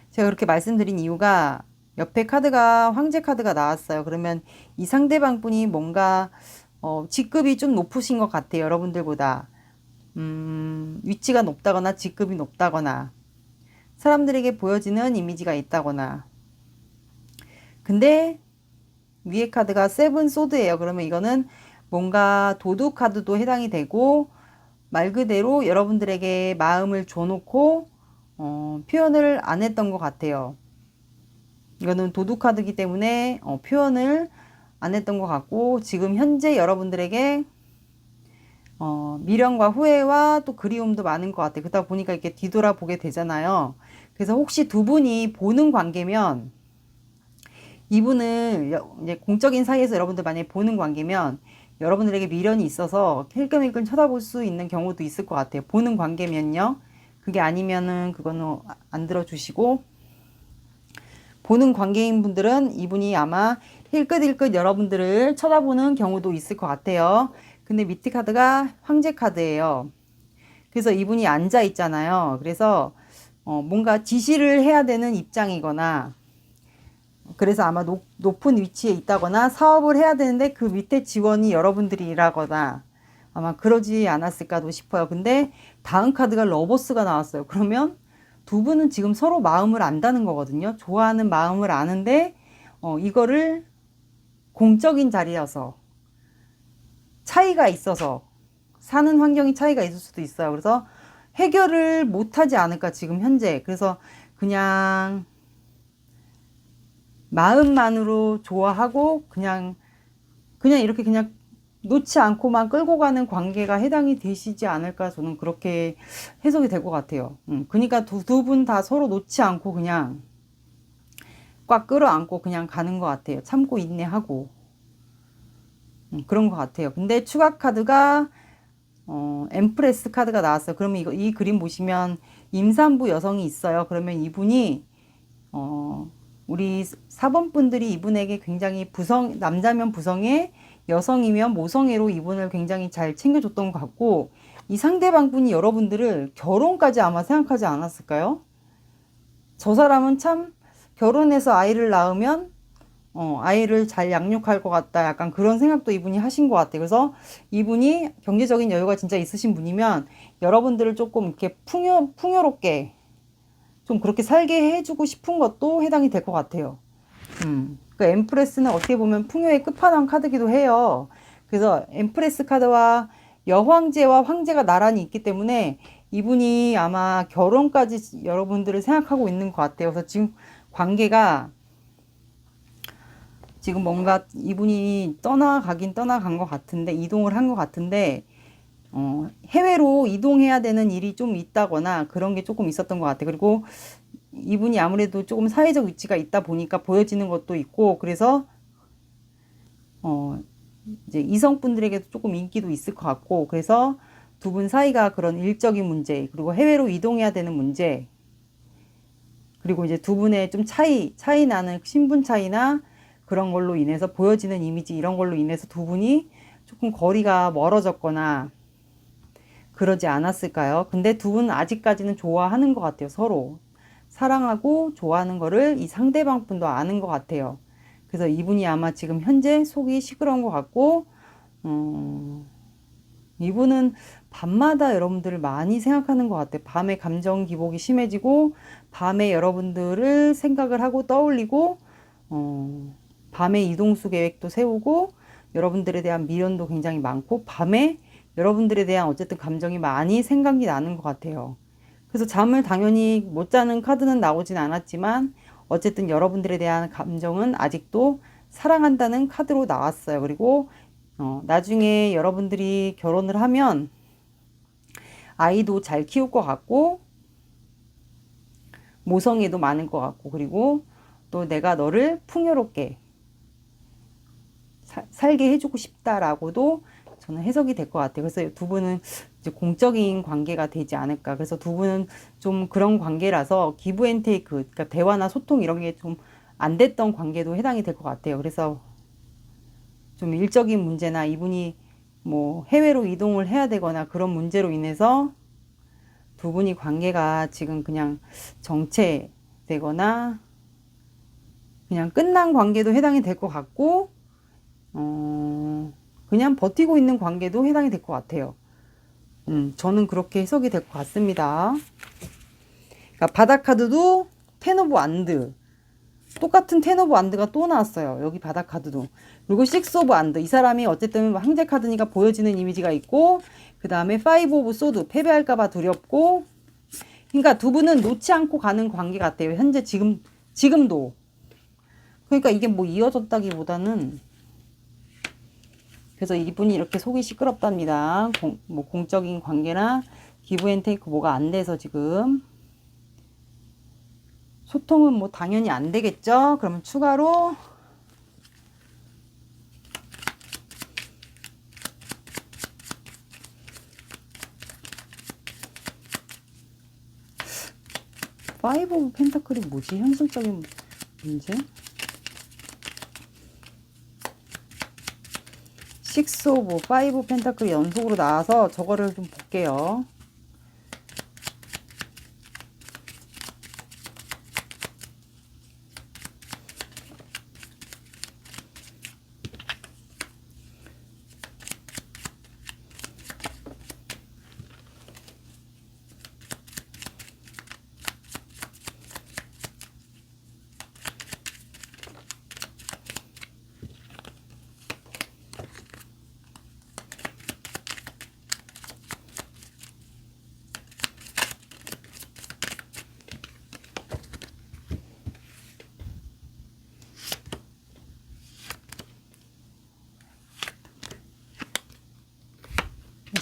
Speaker 1: 제가 그렇게 말씀드린 이유가 옆에 카드가 황제 카드가 나왔어요. 그러면 이 상대방 분이 뭔가 직급이 좀 높으신 것 같아요. 여러분들보다 위치가 높다거나 직급이 높다거나 사람들에게 보여지는 이미지가 있다거나 근데 위에 카드가 세븐 소드예요. 그러면 이거는 뭔가 도둑 카드도 해당이 되고, 말 그대로 여러분들에게 마음을 줘놓고 표현을 안 했던 것 같아요. 이거는 도둑 카드이기 때문에 표현을 안 했던 것 같고, 지금 현재 여러분들에게 미련과 후회와 또 그리움도 많은 것 같아요. 그러다 보니까 이렇게 뒤돌아보게 되잖아요. 그래서 혹시 두 분이 보는 관계면, 이분을 이제 공적인 사이에서 여러분들 만약에 보는 관계면 여러분들에게 미련이 있어서 힐끔힐끔 쳐다볼 수 있는 경우도 있을 것 같아요. 보는 관계면요. 그게 아니면은 그거는 안 들어주시고, 보는 관계인 분들은 이분이 아마 힐끗힐끗 여러분들을 쳐다보는 경우도 있을 것 같아요. 근데 밑에 카드가 황제 카드예요. 그래서 이분이 앉아 있잖아요. 그래서 뭔가 지시를 해야 되는 입장이거나, 그래서 아마 높은 위치에 있다거나 사업을 해야 되는데 그 밑에 지원이 여러분들이라거나 아마 그러지 않았을까도 싶어요. 근데 다음 카드가 러버스가 나왔어요. 그러면 두 분은 지금 서로 마음을 안다는 거거든요. 좋아하는 마음을 아는데 이거를 공적인 자리여서 차이가 있어서 사는 환경이 차이가 있을 수도 있어요. 그래서 해결을 못하지 않을까 지금 현재. 그래서 그냥 마음만으로 좋아하고 그냥 이렇게 그냥 놓지 않고만 끌고 가는 관계가 해당이 되시지 않을까, 저는 그렇게 해석이 될 것 같아요. 그러니까 두 분 다 서로 놓지 않고 그냥 꽉 끌어안고 그냥 가는 것 같아요. 참고 인내하고 그런 것 같아요. 근데 추가 카드가 엠프레스 카드가 나왔어요. 그러면 이 그림 보시면 임산부 여성이 있어요. 그러면 이분이 우리 4번 분들이 이분에게 굉장히 남자면 부성애, 여성이면 모성애로 이분을 굉장히 잘 챙겨줬던 것 같고, 이 상대방 분이 여러분들을 결혼까지 아마 생각하지 않았을까요? 저 사람은 참 결혼해서 아이를 낳으면 아이를 잘 양육할 것 같다, 약간 그런 생각도 이분이 하신 것 같아요. 그래서 이분이 경제적인 여유가 진짜 있으신 분이면 여러분들을 조금 이렇게 풍요롭게 좀 그렇게 살게 해주고 싶은 것도 해당이 될 것 같아요. 그 엠프레스는 어떻게 보면 풍요의 끝판왕 카드기도 해요. 그래서 엠프레스 카드와 여황제와 황제가 나란히 있기 때문에 이분이 아마 결혼까지 여러분들을 생각하고 있는 것 같아요. 그래서 지금 관계가 지금 뭔가 이분이 떠나간 것 같은데, 이동을 한 것 같은데, 해외로 이동해야 되는 일이 좀 있다거나 그런 게 조금 있었던 것 같아요. 그리고 이분이 아무래도 조금 사회적 위치가 있다 보니까 보여지는 것도 있고, 그래서 이제 이성분들에게도 조금 인기도 있을 것 같고, 그래서 두 분 사이가 그런 일적인 문제, 그리고 해외로 이동해야 되는 문제, 그리고 이제 두 분의 좀 차이 나는 신분 차이나 그런 걸로 인해서 보여지는 이미지, 이런 걸로 인해서 두 분이 조금 거리가 멀어졌거나 그러지 않았을까요? 근데 두 분은 아직까지는 좋아하는 것 같아요. 서로 사랑하고 좋아하는 거를 이 상대방 분도 아는 것 같아요. 그래서 이분이 아마 지금 현재 속이 시끄러운 것 같고, 이분은 밤마다 여러분들을 많이 생각하는 것 같아요. 밤에 감정 기복이 심해지고, 밤에 여러분들을 생각을 하고 떠올리고, 밤에 이동수 계획도 세우고, 여러분들에 대한 미련도 굉장히 많고, 밤에 여러분들에 대한 어쨌든 감정이 많이 생각이 나는 것 같아요. 그래서 잠을 당연히 못 자는 카드는 나오진 않았지만, 어쨌든 여러분들에 대한 감정은 아직도 사랑한다는 카드로 나왔어요. 그리고 나중에 여러분들이 결혼을 하면 아이도 잘 키울 것 같고, 모성애도 많을 것 같고, 그리고 또 내가 너를 풍요롭게 살게 해주고 싶다라고도 저는 해석이 될 것 같아요. 그래서 두 분은 이제 공적인 관계가 되지 않을까. 그래서 두 분은 좀 그런 관계라서 기브 앤 테이크, 그러니까 대화나 소통 이런 게 좀 안 됐던 관계도 해당이 될 것 같아요. 그래서 좀 일적인 문제나 이분이 뭐 해외로 이동을 해야 되거나 그런 문제로 인해서 두 분이 관계가 지금 그냥 정체되거나 그냥 끝난 관계도 해당이 될 것 같고, 그냥 버티고 있는 관계도 해당이 될 것 같아요. 저는 그렇게 해석이 될 것 같습니다. 그러니까 바닥 카드도 텐 오브 완드. 똑같은 텐 오브 완드가 또 나왔어요. 여기 바닥 카드도. 그리고 식스 오브 완드. 이 사람이 어쨌든 황제 카드니까 보여지는 이미지가 있고, 그 다음에 파이브 오브 소드. 패배할까봐 두렵고. 그러니까 두 분은 놓지 않고 가는 관계 같아요. 현재 지금도. 그러니까 이게 뭐 이어졌다기보다는, 그래서 이분이 이렇게 속이 시끄럽답니다. 뭐 공적인 관계나 기브 앤 테이크 뭐가 안 돼서 지금. 소통은 뭐 당연히 안 되겠죠. 그러면 추가로 파이브 오브 펜타클이 뭐지? 현실적인 문제? 식스 오브 파이브 펜타클이 연속으로 나와서 저거를 좀 볼게요.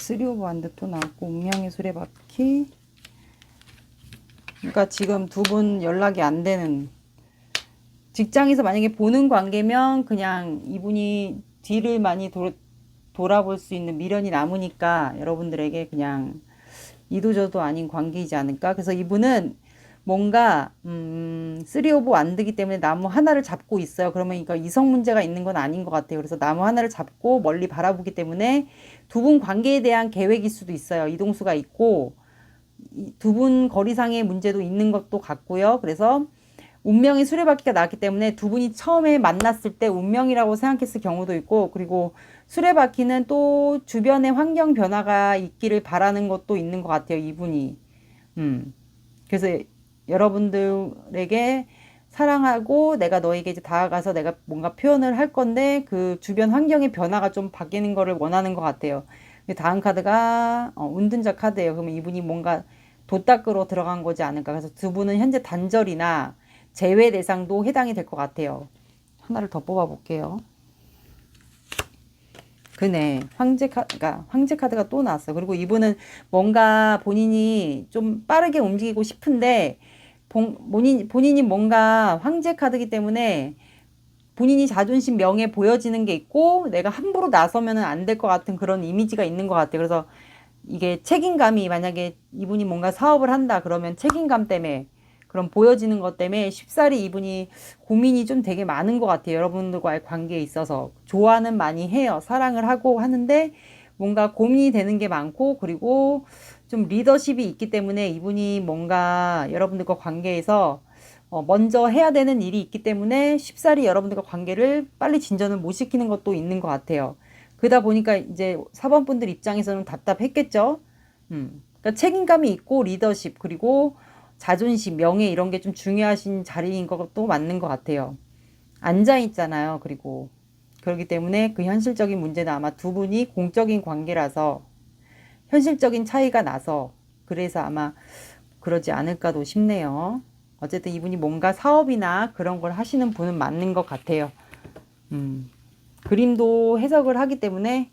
Speaker 1: 쓰리 오브 완드 또 나왔고, 운명의 수레바퀴. 그러니까 지금 두 분 연락이 안 되는, 직장에서 만약에 보는 관계면 그냥 이분이 뒤를 많이 돌아볼 수 있는 미련이 남으니까 여러분들에게 그냥 이도저도 아닌 관계이지 않을까. 그래서 이분은 뭔가 쓰리 오브 완드기 때문에 나무 하나를 잡고 있어요. 그러면 이거 이성 문제가 있는 건 아닌 것 같아요. 그래서 나무 하나를 잡고 멀리 바라보기 때문에 두 분 관계에 대한 계획일 수도 있어요. 이동수가 있고 두 분 거리상의 문제도 있는 것도 같고요. 그래서 운명의 수레바퀴가 나왔기 때문에 두 분이 처음에 만났을 때 운명이라고 생각했을 경우도 있고, 그리고 수레바퀴는 또 주변의 환경 변화가 있기를 바라는 것도 있는 것 같아요. 이분이. 그래서 여러분들에게 사랑하고 내가 너에게 이제 다가가서 내가 뭔가 표현을 할 건데 그 주변 환경의 변화가 좀 바뀌는 거를 원하는 것 같아요. 다음 카드가 운둔자 카드예요. 그러면 이분이 뭔가 도닦으로 들어간 거지 않을까. 그래서 두 분은 현재 단절이나 제외 대상도 해당이 될 것 같아요. 하나를 더 뽑아 볼게요. 그네, 황제 카드가 또 나왔어요. 그리고 이분은 뭔가 본인이 좀 빠르게 움직이고 싶은데 본인이 뭔가 황제 카드이기 때문에 본인이 자존심, 명예 보여지는 게 있고 내가 함부로 나서면 안 될 것 같은 그런 이미지가 있는 것 같아요. 그래서 이게 책임감이, 만약에 이분이 뭔가 사업을 한다 그러면 책임감 때문에, 그럼 보여지는 것 때문에 쉽사리 이분이 고민이 좀 되게 많은 것 같아요. 여러분들과의 관계에 있어서. 좋아는 많이 해요. 사랑을 하고 하는데 뭔가 고민이 되는 게 많고, 그리고 좀 리더십이 있기 때문에 이분이 뭔가 여러분들과 관계에서 먼저 해야 되는 일이 있기 때문에 쉽사리 여러분들과 관계를 빨리 진전을 못 시키는 것도 있는 것 같아요. 그러다 보니까 이제 사번분들 입장에서는 답답했겠죠. 그러니까 책임감이 있고 리더십, 그리고 자존심, 명예 이런 게 좀 중요하신 자리인 것도 맞는 것 같아요. 앉아 있잖아요. 그리고 그렇기 때문에 그 현실적인 문제는 아마 두 분이 공적인 관계라서 현실적인 차이가 나서 그래서 아마 그러지 않을까도 싶네요. 어쨌든 이분이 뭔가 사업이나 그런 걸 하시는 분은 맞는 것 같아요. 그림도 해석을 하기 때문에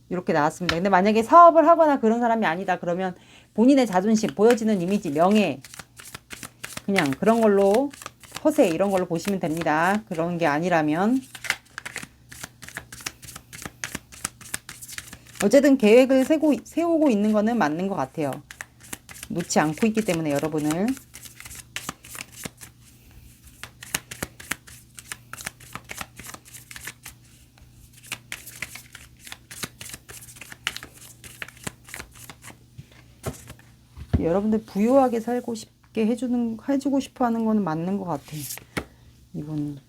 Speaker 1: 이렇게 나왔습니다. 근데 만약에 사업을 하거나 그런 사람이 아니다 그러면 본인의 자존심, 보여지는 이미지, 명예, 그냥 그런 걸로, 허세 이런 걸로 보시면 됩니다. 그런 게 아니라면. 어쨌든 계획을 세우고 있는 거는 맞는 것 같아요. 놓지 않고 있기 때문에 여러분을. 여러분들 부유하게 살고 싶게 해주고 싶어 하는 거는 맞는 것 같아요. 이분.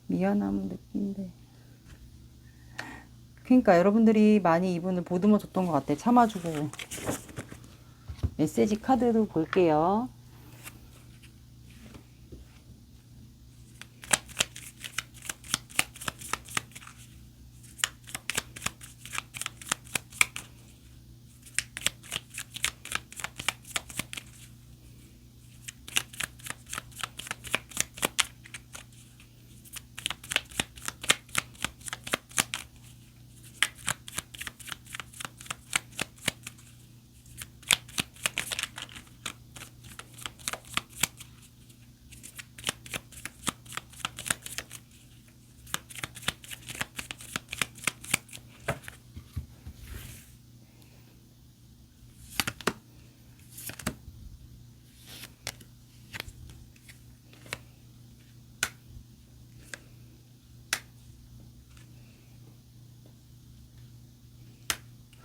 Speaker 1: 미안함을 느낀대. 그러니까 여러분들이 많이 이분을 보듬어 줬던 것 같아. 참아주고. 메시지 카드도 볼게요.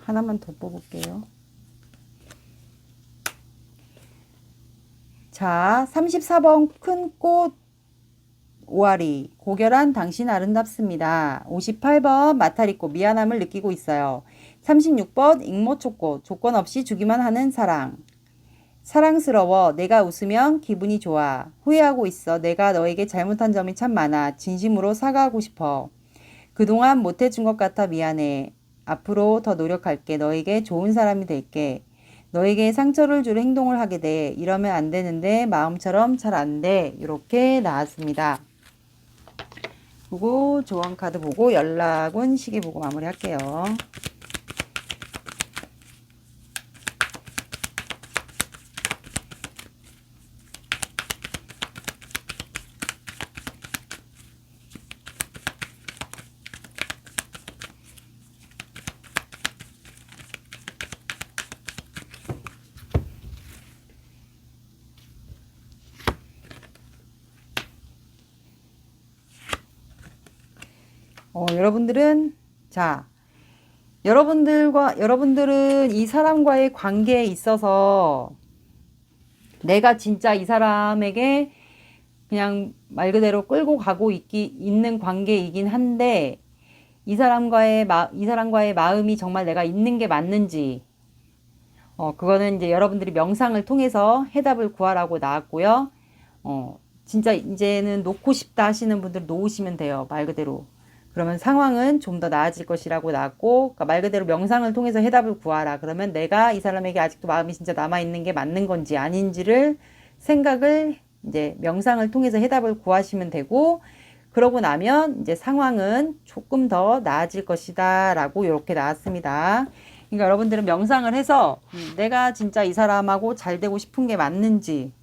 Speaker 1: 하나만 더 뽑을게요. 자, 34번 큰 꽃 오아리. 고결한 당신 아름답습니다. 58번 마타리꽃. 미안함을 느끼고 있어요. 36번 익모초꽃. 조건 없이 주기만 하는 사랑. 사랑스러워. 내가 웃으면 기분이 좋아. 후회하고 있어. 내가 너에게 잘못한 점이 참 많아. 진심으로 사과하고 싶어. 그동안 못해준 것 같아 미안해. 앞으로 더 노력할게. 너에게 좋은 사람이 될게. 너에게 상처를 줄 행동을 하게 돼. 이러면 안 되는데 마음처럼 잘 안 돼. 이렇게 나왔습니다. 그리고 조언 카드 보고 연락운 시기 보고 마무리할게요. 여러분들은 여러분들은 이 사람과의 관계에 있어서 내가 진짜 이 사람에게 그냥 말 그대로 끌고 가고 있는 관계이긴 한데 이 사람과의 마음이 정말 내가 있는 게 맞는지 그거는 이제 여러분들이 명상을 통해서 해답을 구하라고 나왔고요. 진짜 이제는 놓고 싶다 하시는 분들 놓으시면 돼요. 말 그대로. 그러면 상황은 좀 더 나아질 것이라고 나왔고, 그러니까 말 그대로 명상을 통해서 해답을 구하라. 그러면 내가 이 사람에게 아직도 마음이 진짜 남아있는 게 맞는 건지 아닌지를 생각을 이제 명상을 통해서 해답을 구하시면 되고, 그러고 나면 이제 상황은 조금 더 나아질 것이다. 라고 이렇게 나왔습니다. 그러니까 여러분들은 명상을 해서 내가 진짜 이 사람하고 잘 되고 싶은 게 맞는지,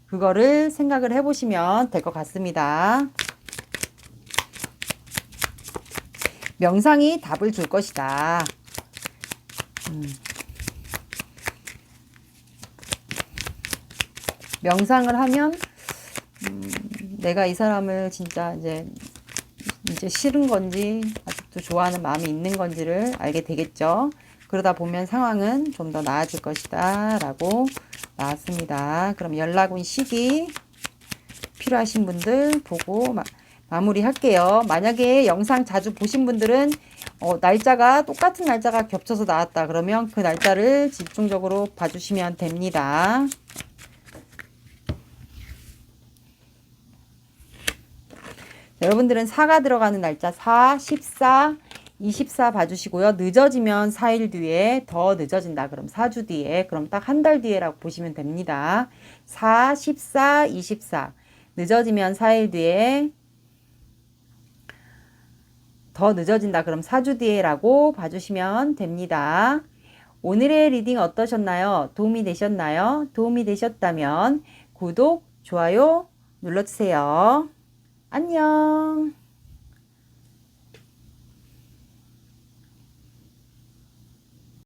Speaker 1: 그거를 생각을 해보시면 될 것 같습니다. 명상이 답을 줄 것이다. 명상을 하면 내가 이 사람을 진짜 이제 싫은 건지 아직도 좋아하는 마음이 있는 건지를 알게 되겠죠. 그러다 보면 상황은 좀 더 나아질 것이다 라고 나왔습니다. 그럼 연락운 시기 필요하신 분들 보고 마무리 할게요. 만약에 영상 자주 보신 분들은 똑같은 날짜가 겹쳐서 나왔다 그러면 그 날짜를 집중적으로 봐주시면 됩니다. 여러분들은 4가 들어가는 날짜 4, 14, 24 봐주시고요. 늦어지면 4일 뒤에, 더 늦어진다 그럼 4주 뒤에, 그럼 딱 한 달 뒤에라고 보시면 됩니다. 4, 14, 24 늦어지면 4일 뒤에, 더 늦어진다 그럼 4주 뒤에라고 봐주시면 됩니다. 오늘의 리딩 어떠셨나요? 도움이 되셨나요? 도움이 되셨다면 구독, 좋아요 눌러주세요. 안녕.